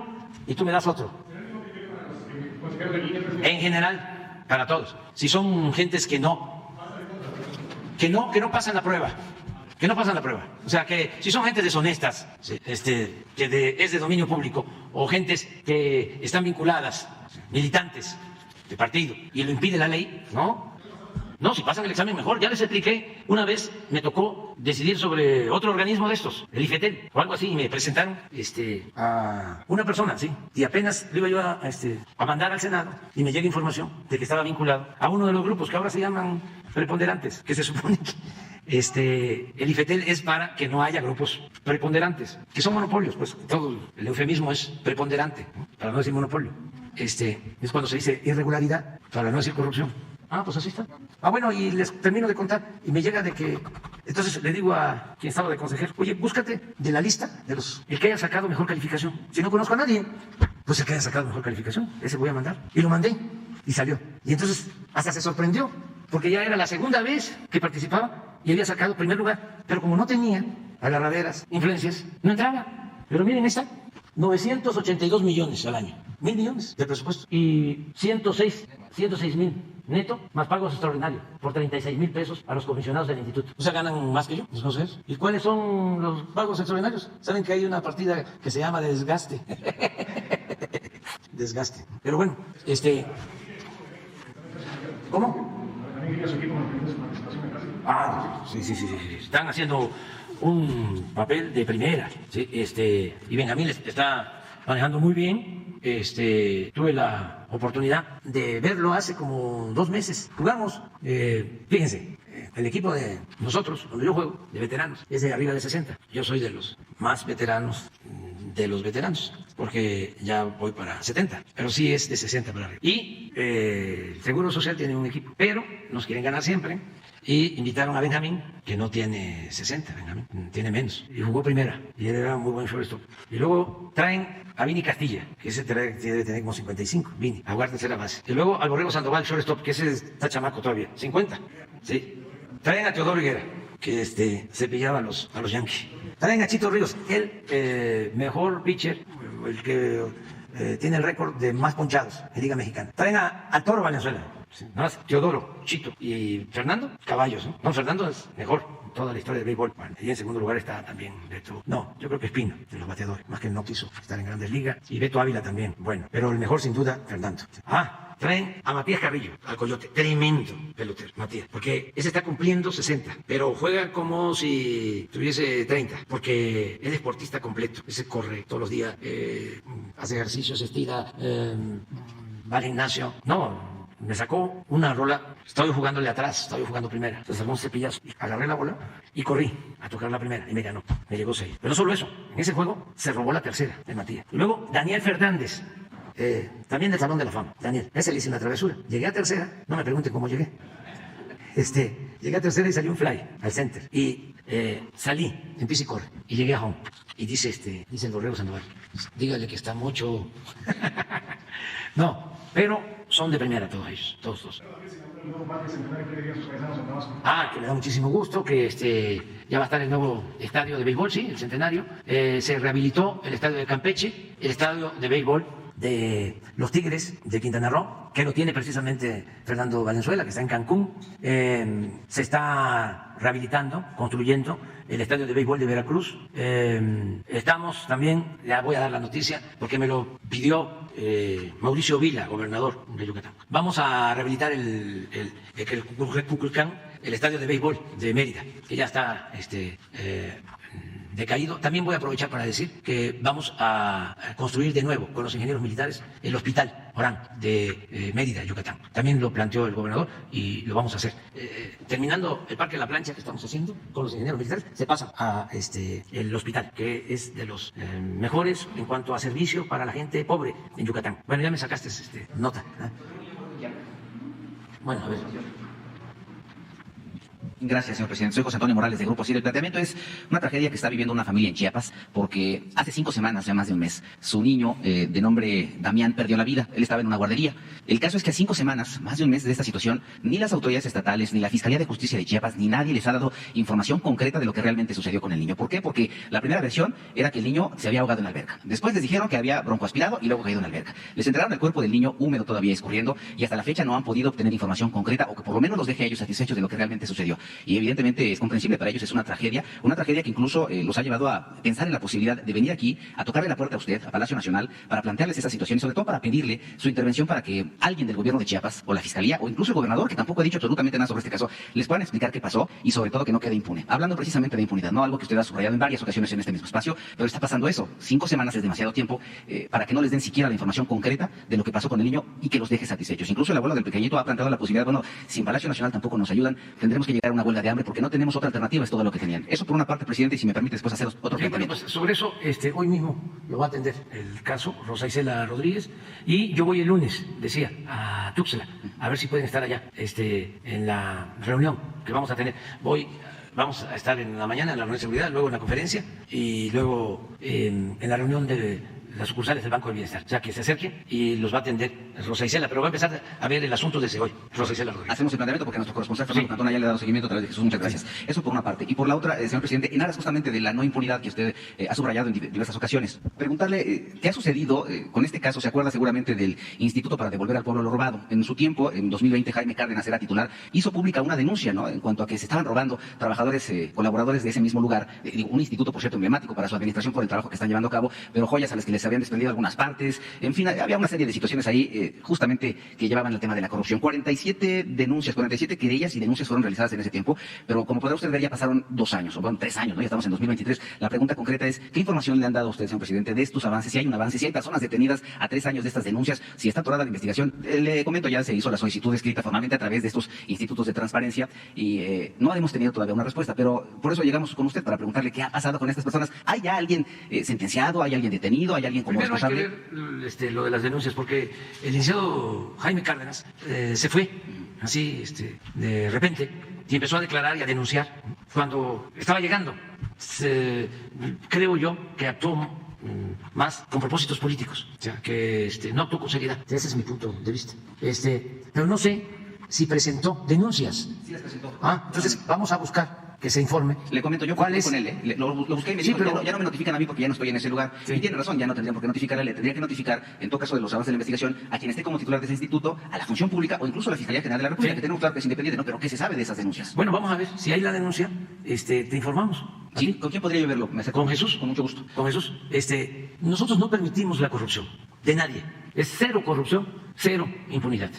y tú me das otro. En general, para todos. Si son gentes que no pasan la prueba. Que no pasan la prueba. O sea, que si son gentes deshonestas, es de dominio público, o gentes que están vinculadas, militantes de partido, y lo impide la ley, ¿no? No, si pasan el examen mejor. Ya les expliqué, una vez me tocó decidir sobre otro organismo de estos, el IFETEL, o algo así, y me presentaron a una persona, sí, y apenas le iba yo a mandar al Senado, y me llega información de que estaba vinculado a uno de los grupos que ahora se llaman preponderantes, que se supone que el IFETEL es para que no haya grupos preponderantes, que son monopolios, pues todo el eufemismo es preponderante, ¿no? Para no decir monopolio. Es cuando se dice irregularidad, para no decir corrupción. Ah, pues así está. Bueno, y les termino de contar, y me llega de que, entonces le digo a quien estaba de consejero, oye, búscate de la lista de el que haya sacado mejor calificación. Si no conozco a nadie, pues el que haya sacado mejor calificación, ese voy a mandar. Y lo mandé, y salió. Y entonces hasta se sorprendió porque ya era la segunda vez que participaba y había sacado primer lugar, pero como no tenía agarraderas, influencias, no entraba. Pero miren esta, 982 millones al año, 1.000 millones de presupuesto y 106,000 neto, más pagos extraordinarios por 36,000 pesos a los comisionados del instituto. O sea, ganan más que yo, los consejeros. ¿Y cuáles son los pagos extraordinarios? Saben que hay una partida que se llama desgaste. Desgaste. Pero bueno, ¿cómo? Ah, sí. Están haciendo un papel de primera, ¿sí? Y Benjamín está manejando muy bien. Tuve la oportunidad de verlo hace como 2 meses. Jugamos, fíjense, el equipo de nosotros, donde yo juego, de veteranos, es de arriba de 60. Yo soy de los más veteranos de los veteranos, porque ya voy para 70, pero sí es de 60 para arriba. Y el Seguro Social tiene un equipo, pero nos quieren ganar siempre. Y invitaron a Benjamín, que no tiene 60, Benjamín, tiene menos, y jugó primera, y él era muy buen shortstop. Y luego traen a Vini Castilla, que ese debe tener como 55, Vini, a jugar tercera base. Y luego al Borrego Sandoval, shortstop, que ese está chamaco todavía, 50, ¿sí? Traen a Teodoro Higuera, que se pillaba a los Yankees. Traen a Chito Ríos, el mejor pitcher, el que tiene el récord de más ponchados en Liga Mexicana. Traen a Toro Valenzuela. Sí, nada más Teodoro, Chito y Fernando, caballos, ¿no? No, Fernando es mejor en toda la historia del béisbol. Bueno, y en segundo lugar está también Beto. No, yo creo que Espino, de los bateadores, más que él no quiso estar en Grandes Ligas. Y Beto Ávila también, bueno, pero el mejor sin duda, Fernando. Traen a Matías Carrillo, al Coyote, tremendo pelotero, Matías, porque ese está cumpliendo 60, pero juega como si tuviese 30, porque es deportista completo, ese corre todos los días, hace ejercicio, se estira, va al gimnasio, me sacó una rola, estaba jugándole atrás, estaba jugando primera, entonces sacó un cepillazo, agarré la bola y corrí a tocar la primera y me ganó, me llegó 6. Pero no solo eso, en ese juego se robó la tercera de Matías. Y luego Daniel Fernández, también del Salón de la Fama, Daniel, ese le hice una travesura, llegué a tercera, no me pregunten cómo llegué, llegué a tercera y salí un fly al center y salí en pis y corre y llegué a home y dice el Borrego Sandoval, dígale que está mucho. No, pero son de primera todos ellos, todos. Que me da muchísimo gusto que ya va a estar el nuevo estadio de béisbol, sí, el centenario. Se rehabilitó el estadio de Campeche, el estadio de béisbol de los Tigres de Quintana Roo, que lo tiene precisamente Fernando Valenzuela, que está en Cancún. Se está rehabilitando, construyendo el estadio de béisbol de Veracruz. Estamos también, ya voy a dar la noticia, porque me lo pidió Mauricio Vila, gobernador de Yucatán. Vamos a rehabilitar el Kukulcán, el estadio de béisbol de Mérida, que ya está decaído. También voy a aprovechar para decir que vamos a construir de nuevo con los ingenieros militares el hospital Orán de Mérida, Yucatán. También lo planteó el gobernador y lo vamos a hacer. Terminando el Parque La Plancha que estamos haciendo con los ingenieros militares, se pasa a el hospital, que es de los mejores en cuanto a servicio para la gente pobre en Yucatán. Bueno, ya me sacaste nota. Bueno, a ver. Gracias, señor presidente. Soy José Antonio Morales, de Grupo CIR. El planteamiento es una tragedia que está viviendo una familia en Chiapas, porque hace 5 semanas, ya más de un mes, su niño de nombre Damián perdió la vida. Él estaba en una guardería. El caso es que a 5 semanas, más de un mes de esta situación, ni las autoridades estatales, ni la Fiscalía de Justicia de Chiapas, ni nadie les ha dado información concreta de lo que realmente sucedió con el niño. ¿Por qué? Porque la primera versión era que el niño se había ahogado en la alberca. Después les dijeron que había broncoaspirado y luego caído en la alberca. Les entregaron el cuerpo del niño húmedo todavía escurriendo y hasta la fecha no han podido obtener información concreta o que por lo menos los deje a ellos satisfechos de lo que realmente sucedió. Y evidentemente es comprensible, para ellos es una tragedia que incluso los ha llevado a pensar en la posibilidad de venir aquí a tocarle la puerta a usted, a Palacio Nacional, para plantearles esta situación y sobre todo para pedirle su intervención para que alguien del gobierno de Chiapas o la Fiscalía o incluso el gobernador, que tampoco ha dicho absolutamente nada sobre este caso, les puedan explicar qué pasó y sobre todo que no quede impune. Hablando precisamente de impunidad, no algo que usted ha subrayado en varias ocasiones en este mismo espacio, pero está pasando eso. 5 semanas es demasiado tiempo para que no les den siquiera la información concreta de lo que pasó con el niño y que los deje satisfechos. Incluso el abuelo del pequeñito ha planteado la posibilidad, sin Palacio Nacional tampoco nos ayudan, tendremos que llegar a una huelga de hambre porque no tenemos otra alternativa, es todo lo que tenían. Eso por una parte, presidente, y si me permite después hacer otro planteamiento. Pues sobre eso, hoy mismo lo va a atender el caso Rosa Isela Rodríguez y yo voy el lunes, decía, a Tuxtla, a ver si pueden estar allá, en la reunión que vamos a tener. Vamos a estar en la mañana en la reunión de seguridad, luego en la conferencia y luego en la reunión de las sucursales del Banco del Bienestar. O sea, que se acerquen y los va a atender Rosa Isela. Pero va a empezar a ver el asunto desde hoy. Rosa Isela Rodríguez. Hacemos el planteamiento porque nuestro corresponsal Fernando Cantón ya le ha dado seguimiento a través de Jesús. Muchas gracias. Eso por una parte. Y por la otra, señor presidente, en aras justamente de la no impunidad que usted ha subrayado en diversas ocasiones, preguntarle qué ha sucedido con este caso. Se acuerda seguramente del Instituto para Devolver al Pueblo lo Robado. En su tiempo, en 2020, Jaime Cárdenas era titular, hizo pública una denuncia, ¿no?, en cuanto a que se estaban robando trabajadores, colaboradores de ese mismo lugar, un instituto, por cierto, emblemático para su administración por el trabajo que están llevando a cabo, pero joyas a las que les habían desprendido algunas partes. En fin, había una serie de situaciones ahí justamente que llevaban al tema de la corrupción. 47 denuncias, 47 querellas y denuncias fueron realizadas en ese tiempo, pero como podrá usted ver, ya pasaron 2 años, o bueno, 3 años, ¿no? Ya estamos en 2023. La pregunta concreta es, ¿qué información le han dado a usted, señor presidente, de estos avances? Si hay un avance, si hay personas detenidas a 3 años de estas denuncias, si está atorada la investigación. Le comento, ya se hizo la solicitud escrita formalmente a través de estos institutos de transparencia y no hemos tenido todavía una respuesta, pero por eso llegamos con usted para preguntarle qué ha pasado con estas personas. ¿Hay ya alguien sentenciado? ¿Hay alguien detenido? ¿Hay alguien como responsable? Primero hay que ver lo de las denuncias, porque el licenciado Jaime Cárdenas se fue así de repente y empezó a declarar y a denunciar cuando estaba llegando. Creo yo que actuó más con propósitos políticos, o sea, que no actuó con seriedad. Ese es mi punto de vista. Pero no sé si presentó denuncias. Sí las presentó. Entonces vamos a buscar que se informe. Le comento, yo ¿Cuál es? con él, lo busqué y me dijo, ya no me notifican a mí porque ya no estoy en ese lugar. Sí. Y tiene razón, ya no tendrían por qué notificarle, le tendría que notificar, en todo caso de los avances de la investigación, a quien esté como titular de ese instituto, a la Función Pública o incluso a la Fiscalía General de la República, que tenemos claro que es independiente, ¿no? Pero ¿qué se sabe de esas denuncias? Bueno, vamos a ver, si hay la denuncia, te informamos. ¿Sí? ¿Con quién podría yo verlo? Con Jesús. Con mucho gusto. Con Jesús. Nosotros no permitimos la corrupción de nadie. Es cero corrupción, cero impunidad.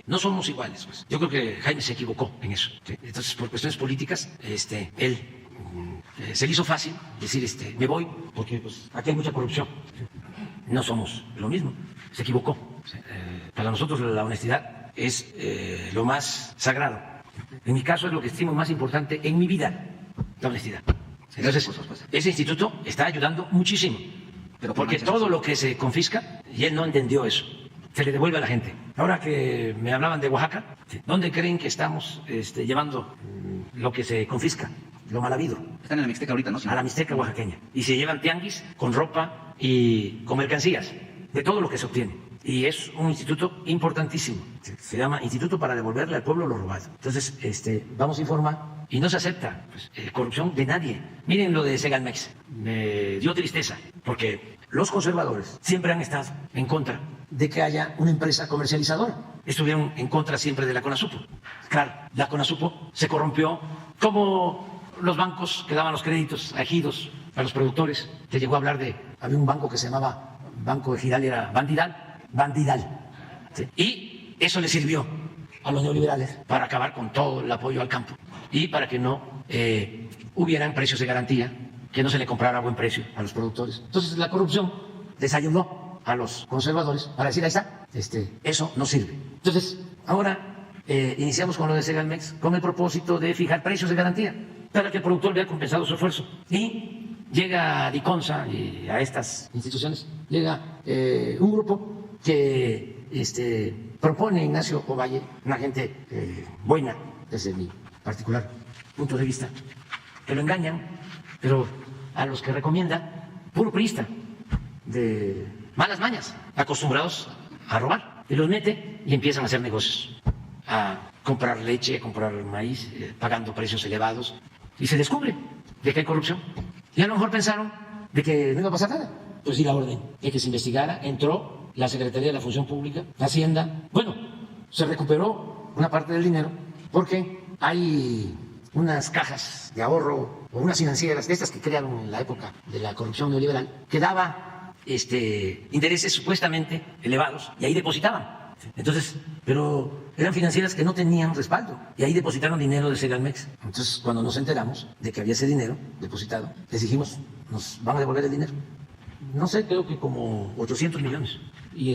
No somos iguales, pues. Yo creo que Jaime se equivocó en eso. ¿Sí? Entonces, por cuestiones políticas, él se le hizo fácil decir, me voy, porque pues, aquí hay mucha corrupción. No somos lo mismo. Se equivocó. Para nosotros la honestidad es lo más sagrado. En mi caso es lo que estimo más importante en mi vida, la honestidad. Entonces, ese instituto está ayudando muchísimo, pero porque todo lo que se confisca, y él no entendió eso, se le devuelve a la gente. Ahora que me hablaban de Oaxaca, ¿dónde creen que estamos llevando lo que se confisca? Lo mal habido. Están en la Mixteca ahorita, ¿no? A la Mixteca oaxaqueña. Y se llevan tianguis con ropa y con mercancías, de todo lo que se obtiene. Y es un instituto importantísimo. Se llama Instituto para Devolverle al Pueblo lo Robado. Entonces, vamos a informar. Y no se acepta corrupción de nadie. Miren lo de Segalmex. Me dio tristeza, porque los conservadores siempre han estado en contra de que haya una empresa comercializadora. Estuvieron en contra siempre de la CONASUPO. Claro, la CONASUPO se corrompió como los bancos que daban los créditos a ejidos, a los productores. Te llegó a hablar había un banco que se llamaba Banco Ejidal, era Bandidal. ¿Sí? Y eso le sirvió a los neoliberales para acabar con todo el apoyo al campo y para que no hubieran precios de garantía, que no se le comprara a buen precio a los productores. Entonces la corrupción les ayudó a los conservadores para decir, ahí está, eso no sirve. Entonces, ahora iniciamos con lo de Segalmex con el propósito de fijar precios de garantía para que el productor vea compensado su esfuerzo. Y llega a Diconsa y a estas instituciones, llega un grupo que propone Ignacio Ovalle, una gente buena desde mi particular punto de vista, que lo engañan, pero a los que recomienda, puro priista, de malas mañas, acostumbrados a robar, y los mete y empiezan a hacer negocios, a comprar leche, a comprar maíz, pagando precios elevados, y se descubre de que hay corrupción. Y a lo mejor pensaron de que no iba a pasar nada. Pues sí, la orden de que se investigara, entró la Secretaría de la Función Pública, la Hacienda. Bueno, se recuperó una parte del dinero porque hay unas cajas de ahorro o unas financieras de estas que crearon en la época de la corrupción neoliberal que daba intereses supuestamente elevados y ahí depositaban. Entonces, pero eran financieras que no tenían respaldo y ahí depositaron dinero de Segalmex. Entonces, cuando nos enteramos de que había ese dinero depositado, les dijimos, ¿nos van a devolver el dinero? No sé, creo que como 800 millones. Y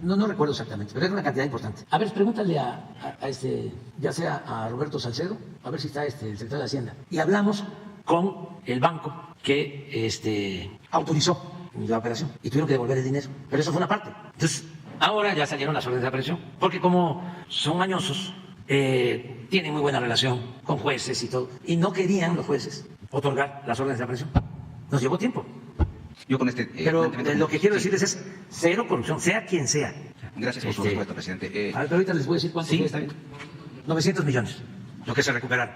no recuerdo exactamente, pero era una cantidad importante. A ver, pregúntale ya sea a Roberto Salcedo, a ver si está el secretario de Hacienda. Y hablamos con el banco que autorizó la operación y tuvieron que devolver el dinero. Pero eso fue una parte. Entonces, ahora ya salieron las órdenes de aprehensión, porque como son mañosos, tienen muy buena relación con jueces y todo, y no querían los jueces otorgar las órdenes de aprehensión. Nos llevó tiempo. Yo con este... Pero lo que quiero decirles es cero corrupción, sea quien sea. Gracias por su respuesta, presidente. Pero ahorita les voy a decir cuánto está bien. 900 millones, lo que se recuperaron.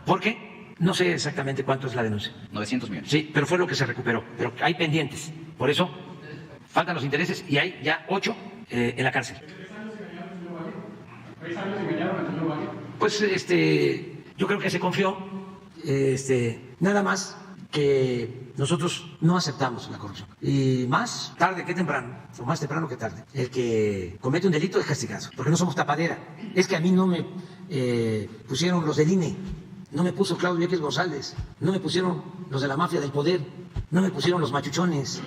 ¿Por qué? No sé exactamente cuánto es la denuncia. 900 millones. Sí, pero fue lo que se recuperó. Pero hay pendientes. Por eso faltan los intereses y hay ya 8 en la cárcel. Pues yo creo que se confió, nada más que nosotros no aceptamos la corrupción. Y más tarde que temprano, o más temprano que tarde, el que comete un delito es castigado, porque no somos tapadera. Es que a mí no me pusieron los del INE, no me puso Claudio X González, no me pusieron los de la mafia del poder, no me pusieron los machuchones,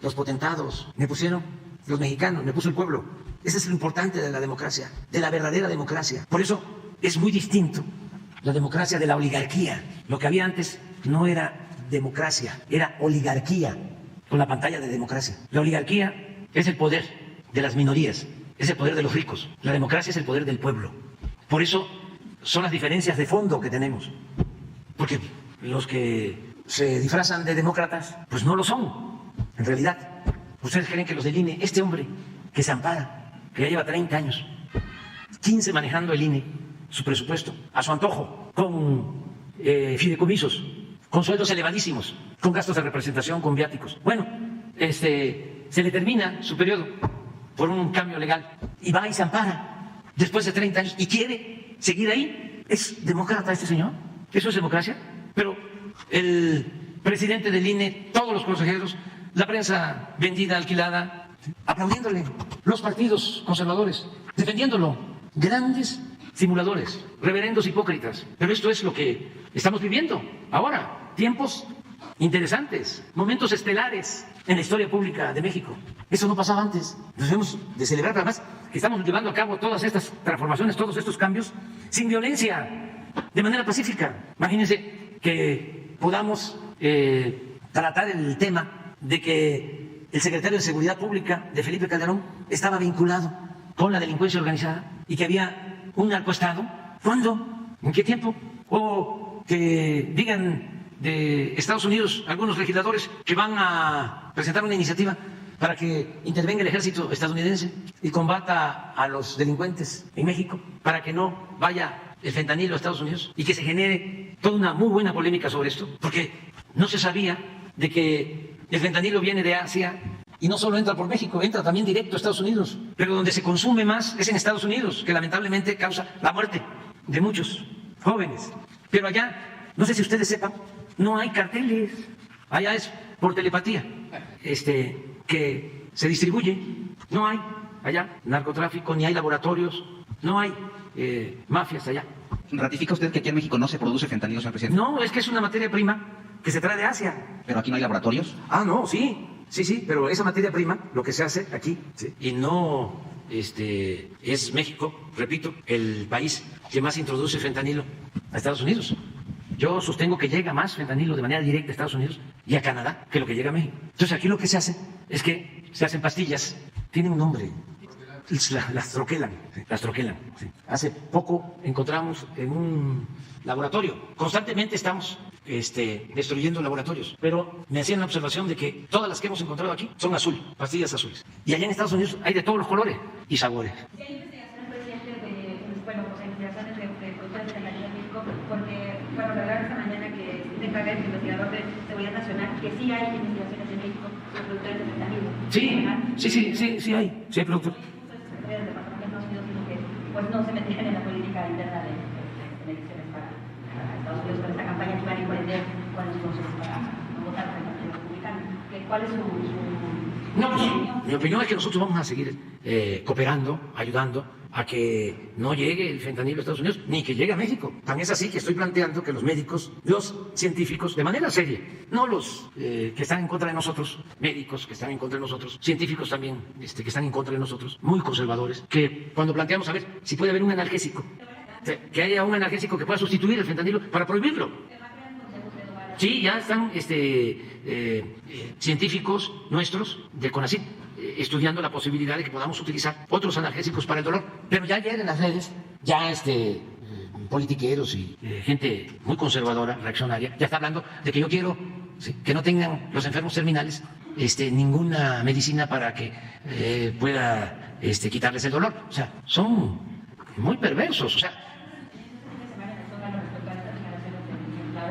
los potentados, me pusieron los mexicanos, me puso el pueblo. Eso es lo importante de la democracia, de la verdadera democracia. Por eso es muy distinto la democracia de la oligarquía. Lo que había antes no era democracia, era oligarquía, con la pantalla de democracia. La oligarquía es el poder de las minorías, es el poder de los ricos. La democracia es el poder del pueblo. Por eso son las diferencias de fondo que tenemos. Porque los que se disfrazan de demócratas, pues no lo son, en realidad. Ustedes creen que los del INE, este hombre que se ampara, que ya lleva 30 años, 15 manejando el INE, su presupuesto, a su antojo, con fideicomisos, con sueldos elevadísimos, con gastos de representación, con viáticos. Bueno, se le termina su periodo por un cambio legal y va y se ampara después de 30 años y quiere seguir ahí. ¿Es demócrata este señor? ¿Eso es democracia? Pero el presidente del INE, todos los consejeros, la prensa vendida, alquilada, aplaudiéndole, los partidos conservadores, defendiéndolo, grandes simuladores, reverendos hipócritas. Pero esto es lo que estamos viviendo ahora, tiempos interesantes, momentos estelares en la historia pública de México. Eso no pasaba antes. Nos debemos de celebrar, además, que estamos llevando a cabo todas estas transformaciones, todos estos cambios, sin violencia, de manera pacífica. Imagínense que podamos tratar el tema de que el secretario de Seguridad Pública de Felipe Calderón estaba vinculado con la delincuencia organizada y que había un narcoestado. ¿Cuándo? ¿En qué tiempo? O que digan de Estados Unidos algunos legisladores que van a presentar una iniciativa para que intervenga el ejército estadounidense y combata a los delincuentes en México, para que no vaya el fentanilo a Estados Unidos y que se genere toda una muy buena polémica sobre esto, porque no se sabía de que el fentanilo viene de Asia y no solo entra por México, entra también directo a Estados Unidos, pero donde se consume más es en Estados Unidos, que lamentablemente causa la muerte de muchos jóvenes. Pero allá, no sé si ustedes sepan, no hay carteles, allá es por telepatía, que se distribuye, no hay allá narcotráfico, ni hay laboratorios, no hay mafias allá. ¿Ratifica usted que aquí en México no se produce fentanilo, señor presidente? No, es que es una materia prima que se trae de Asia. ¿Pero aquí no hay laboratorios? Ah, no, sí, pero esa materia prima, lo que se hace aquí, ¿sí? Y no es México, repito, el país que más introduce fentanilo a Estados Unidos. Yo sostengo que llega más fentanilo de manera directa a Estados Unidos y a Canadá que lo que llega a México. Entonces aquí lo que se hace es que se hacen pastillas, tienen un nombre, las troquelan, sí. Hace poco encontramos en un laboratorio, constantemente estamos destruyendo laboratorios, pero me hacían la observación de que todas las que hemos encontrado aquí son azul, pastillas azules. Y allá en Estados Unidos hay de todos los colores y sabores. ¿Qué hay investigación, presidente, investigaciones de producción de fentanilo en México? Porque, bueno, la verdad esta mañana que se encarga el investigador de Seguridad Nacional, que sí hay investigaciones en México sobre productores de fentanilo. Sí hay productores. Del Departamento de Estados Unidos dijo que pues no se metían en la política interna de elecciones para Estados Unidos con esta campaña que van a emprender con los procesos para votar por el Partido Republicano. ¿Cuál es su No, pues, mi opinión es que nosotros vamos a seguir cooperando, ayudando a que no llegue el fentanilo a Estados Unidos, ni que llegue a México. Tan es así que estoy planteando que los médicos, los científicos, de manera seria, no los que están en contra de nosotros, médicos que están en contra de nosotros, científicos también que están en contra de nosotros, muy conservadores, que cuando planteamos a ver si puede haber un analgésico, que haya un analgésico que pueda sustituir el fentanilo para prohibirlo. Sí, ya están científicos nuestros de CONACYT estudiando la posibilidad de que podamos utilizar otros analgésicos para el dolor. Pero ya ayer en las redes, ya politiqueros y gente muy conservadora, reaccionaria, ya está hablando de que yo quiero ¿sí? Que no tengan los enfermos terminales ninguna medicina para que pueda quitarles el dolor. O sea, son muy perversos. O sea,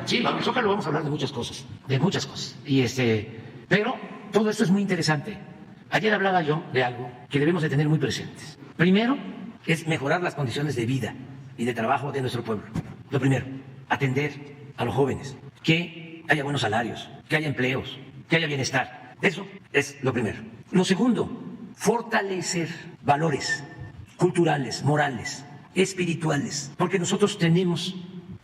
sí, en el Zócalo vamos a hablar de muchas cosas. Y pero todo esto es muy interesante. Ayer hablaba yo de algo que debemos de tener muy presentes. Primero es mejorar las condiciones de vida y de trabajo de nuestro pueblo. Lo primero, atender a los jóvenes, que haya buenos salarios, que haya empleos, que haya bienestar. Eso es lo primero. Lo segundo, fortalecer valores culturales, morales, espirituales, porque nosotros tenemos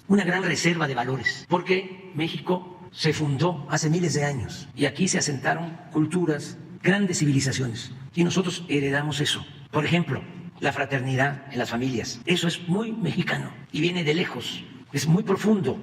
una gran reserva de valores, porque México se fundó hace miles de años y aquí se asentaron culturas, grandes civilizaciones, y nosotros heredamos eso. Por ejemplo, la fraternidad en las familias. Eso es muy mexicano y viene de lejos, es muy profundo,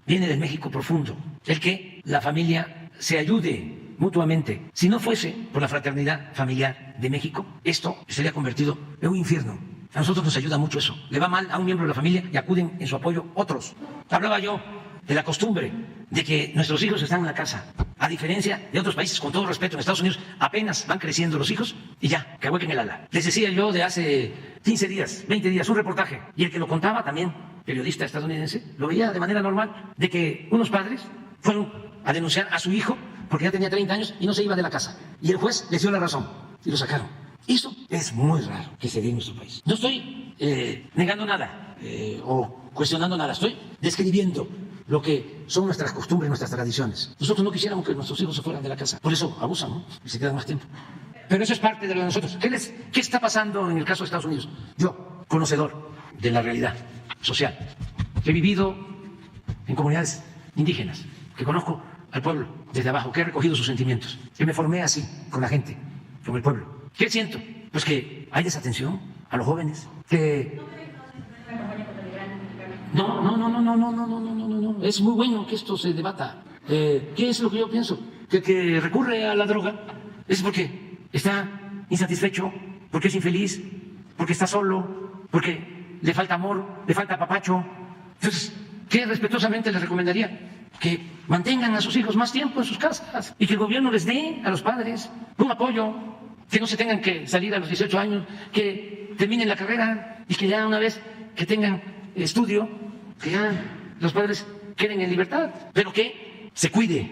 viene del México profundo. El que la familia se ayude mutuamente. Si no fuese por la fraternidad familiar de México, esto sería convertido en un infierno. A nosotros nos ayuda mucho eso. Le va mal a un miembro de la familia y acuden en su apoyo otros. Hablaba yo de la costumbre de que nuestros hijos están en la casa. A diferencia de otros países, con todo respeto, en Estados Unidos apenas van creciendo los hijos y ya, que huequen el ala. Les decía yo de hace 15 días, 20 días, un reportaje, y el que lo contaba también, periodista estadounidense, lo veía de manera normal, de que unos padres fueron a denunciar a su hijo porque ya tenía 30 años y no se iba de la casa. Y el juez les dio la razón y lo sacaron. Eso es muy raro que se dé en nuestro país. No estoy negando nada o cuestionando nada, estoy describiendo lo que son nuestras costumbres, nuestras tradiciones. Nosotros no quisiéramos que nuestros hijos se fueran de la casa, por eso abusan, ¿no? Y se quedan más tiempo. Pero eso es parte de lo de nosotros. ¿Qué está pasando en el caso de Estados Unidos? Yo, conocedor de la realidad social, que he vivido en comunidades indígenas, que conozco al pueblo desde abajo, que he recogido sus sentimientos, que me formé así, con la gente, con el pueblo. ¿Qué siento? Pues que hay desatención a los jóvenes, que... No. Es muy bueno que esto se debata. ¿Qué es lo que yo pienso? Que el que recurre a la droga es porque está insatisfecho, porque es infeliz, porque está solo, porque le falta amor, le falta apapacho. Entonces, ¿qué respetuosamente les recomendaría? Que mantengan a sus hijos más tiempo en sus casas y que el gobierno les dé a los padres un apoyo, que no se tengan que salir a los 18 años, que terminen la carrera y que ya una vez que tengan estudio, que ya los padres queden en libertad, pero que se cuide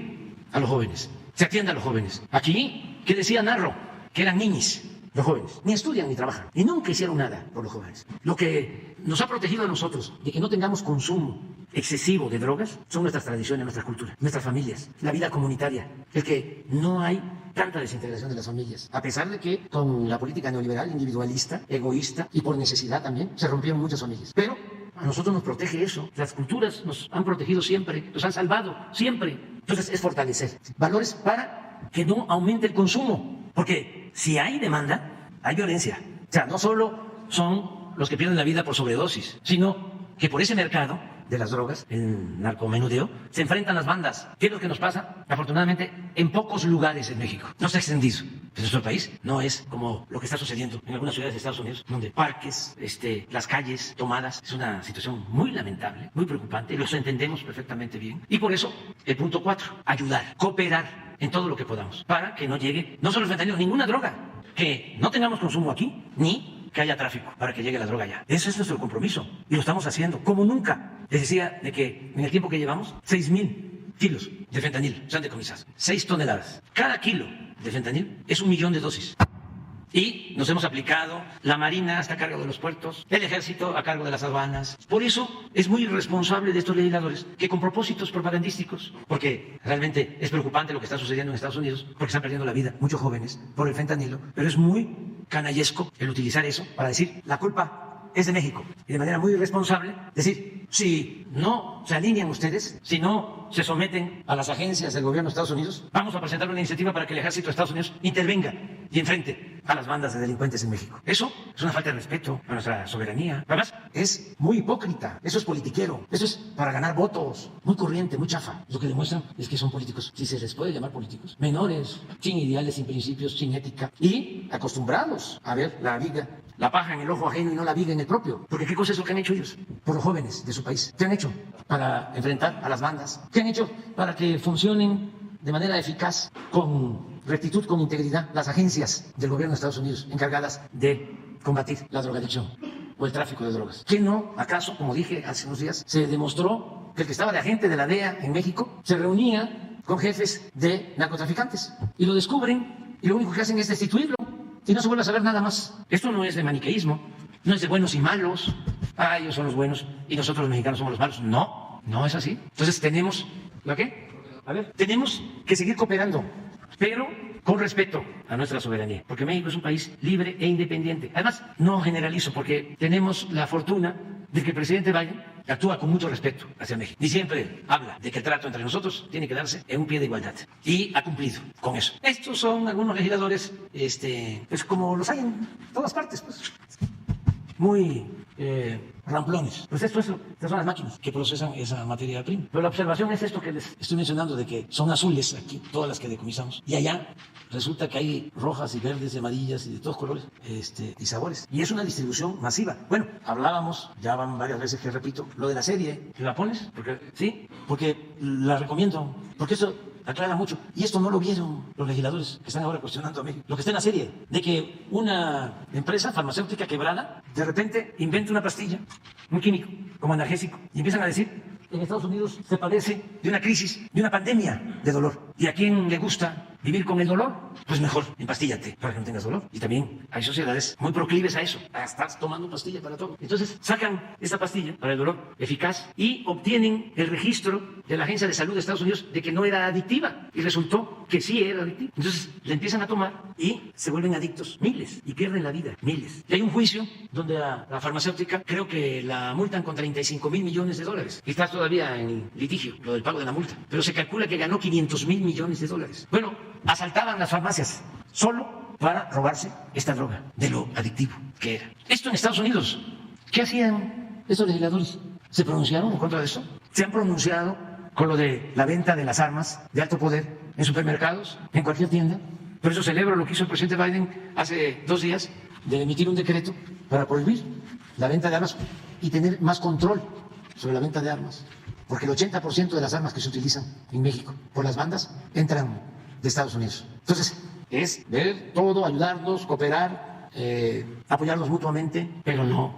a los jóvenes, se atienda a los jóvenes. Aquí, que decía Narro, que eran niños los jóvenes, ni estudian ni trabajan, y nunca hicieron nada por los jóvenes. Lo que nos ha protegido a nosotros de que no tengamos consumo excesivo de drogas son nuestras tradiciones, nuestras culturas, nuestras familias, la vida comunitaria, el que no hay tanta desintegración de las familias, a pesar de que con la política neoliberal, individualista, egoísta y por necesidad también, se rompieron muchas familias. Pero a nosotros nos protege eso, las culturas nos han protegido siempre, nos han salvado siempre. Entonces es fortalecer valores para que no aumente el consumo, porque si hay demanda, hay violencia. O sea, no solo son los que pierden la vida por sobredosis, sino que por ese mercado de las drogas, el narcomenudeo, se enfrentan las bandas. ¿Qué es lo que nos pasa? Afortunadamente, en pocos lugares en México. No está extendido. En nuestro país no es como lo que está sucediendo en algunas ciudades de Estados Unidos, donde parques, las calles tomadas. Es una situación muy lamentable, muy preocupante, y lo entendemos perfectamente bien. Y por eso, el punto 4, ayudar, cooperar en todo lo que podamos, para que no llegue, no solo el fentanilo, ninguna droga, que no tengamos consumo aquí, ni que haya tráfico para que llegue la droga allá. Ese es nuestro compromiso y lo estamos haciendo como nunca. Les decía de que en el tiempo que llevamos, 6,000 kilos de fentanilo se han decomisado. 6 toneladas. Cada kilo de fentanilo es 1 millón de dosis. Y nos hemos aplicado, la Marina está a cargo de los puertos, el Ejército a cargo de las aduanas. Por eso es muy irresponsable de estos legisladores que con propósitos propagandísticos, porque realmente es preocupante lo que está sucediendo en Estados Unidos, porque están perdiendo la vida muchos jóvenes por el fentanilo, pero es muy canallesco el utilizar eso para decir la culpa es de México y de manera muy irresponsable decir si no se alinean ustedes, si no se someten a las agencias del gobierno de Estados Unidos, vamos a presentar una iniciativa para que el Ejército de Estados Unidos intervenga y enfrente a las bandas de delincuentes en México. Eso es una falta de respeto a nuestra soberanía. Además, es muy hipócrita, eso es politiquero, eso es para ganar votos, muy corriente, muy chafa. Lo que demuestran es que son políticos, si se les puede llamar políticos, menores, sin ideales, sin principios, sin ética y acostumbrados a ver la vida la paja en el ojo ajeno y no la viga en el propio. Porque ¿qué cosa es lo que han hecho ellos por los jóvenes de su país? ¿Qué han hecho para enfrentar a las bandas? ¿Qué han hecho para que funcionen de manera eficaz, con rectitud, con integridad, las agencias del gobierno de Estados Unidos encargadas de combatir la drogadicción o el tráfico de drogas? ¿Qué no, acaso, como dije hace unos días, se demostró que el que estaba de agente de la DEA en México se reunía con jefes de narcotraficantes y lo descubren y lo único que hacen es destituirlo y no se vuelve a saber nada más? Esto no es de maniqueísmo, no es de buenos y malos. Ah, ellos son los buenos y nosotros los mexicanos somos los malos. No, no es así. Entonces tenemos, ¿la qué? A ver, tenemos que seguir cooperando, pero con respeto a nuestra soberanía, porque México es un país libre e independiente. Además, no generalizo, porque tenemos la fortuna de que el presidente Biden actúa con mucho respeto hacia México. Y siempre habla de que el trato entre nosotros tiene que darse en un pie de igualdad. Y ha cumplido con eso. Estos son algunos legisladores, pues como los hay en todas partes, pues, muy ramplones. Pues estas son las máquinas que procesan esa materia prima. Pero la observación es esto que les estoy mencionando, de que son azules aquí, todas las que decomisamos. Y allá resulta que hay rojas y verdes y amarillas y de todos colores y sabores. Y es una distribución masiva. Bueno, hablábamos, ya van varias veces que repito, lo de la serie. ¿La pones? Porque, sí, porque la recomiendo. Porque eso aclara mucho. Y esto no lo vieron los legisladores que están ahora cuestionando a México. Lo que está en la serie, de que una empresa farmacéutica quebrada de repente inventa una pastilla, un químico, como analgésico, y empiezan a decir: en Estados Unidos se padece de una crisis, de una pandemia de dolor. ¿Y a quién le gusta vivir con el dolor? Pues mejor, empastíllate para que no tengas dolor. Y también hay sociedades muy proclives a eso, a estar tomando pastilla para todo. Entonces sacan esa pastilla para el dolor eficaz y obtienen el registro de la Agencia de Salud de Estados Unidos de que no era adictiva. Y resultó que sí era adictiva. Entonces la empiezan a tomar y se vuelven adictos, miles, y pierden la vida, miles. Y hay un juicio donde a la farmacéutica creo que la multan con $35,000 millones. Y está todavía en litigio lo del pago de la multa. Pero se calcula que ganó $500,000 millones. Bueno, asaltaban las farmacias solo para robarse esta droga, de lo adictivo que era. Esto en Estados Unidos. ¿Qué hacían estos legisladores? ¿Se pronunciaron en contra de eso? ¿Se han pronunciado con lo de la venta de las armas de alto poder en supermercados, en cualquier tienda? Por eso celebro lo que hizo el presidente Biden hace 2 días, de emitir un decreto para prohibir la venta de armas y tener más control sobre la venta de armas. Porque el 80% de las armas que se utilizan en México por las bandas entran de Estados Unidos. Entonces, es ver todo, ayudarnos, cooperar, apoyarnos mutuamente, pero no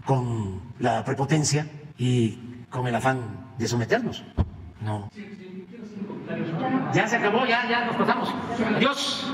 con la prepotencia y con el afán de someternos. No. Ya se acabó, ya nos pasamos. Adiós.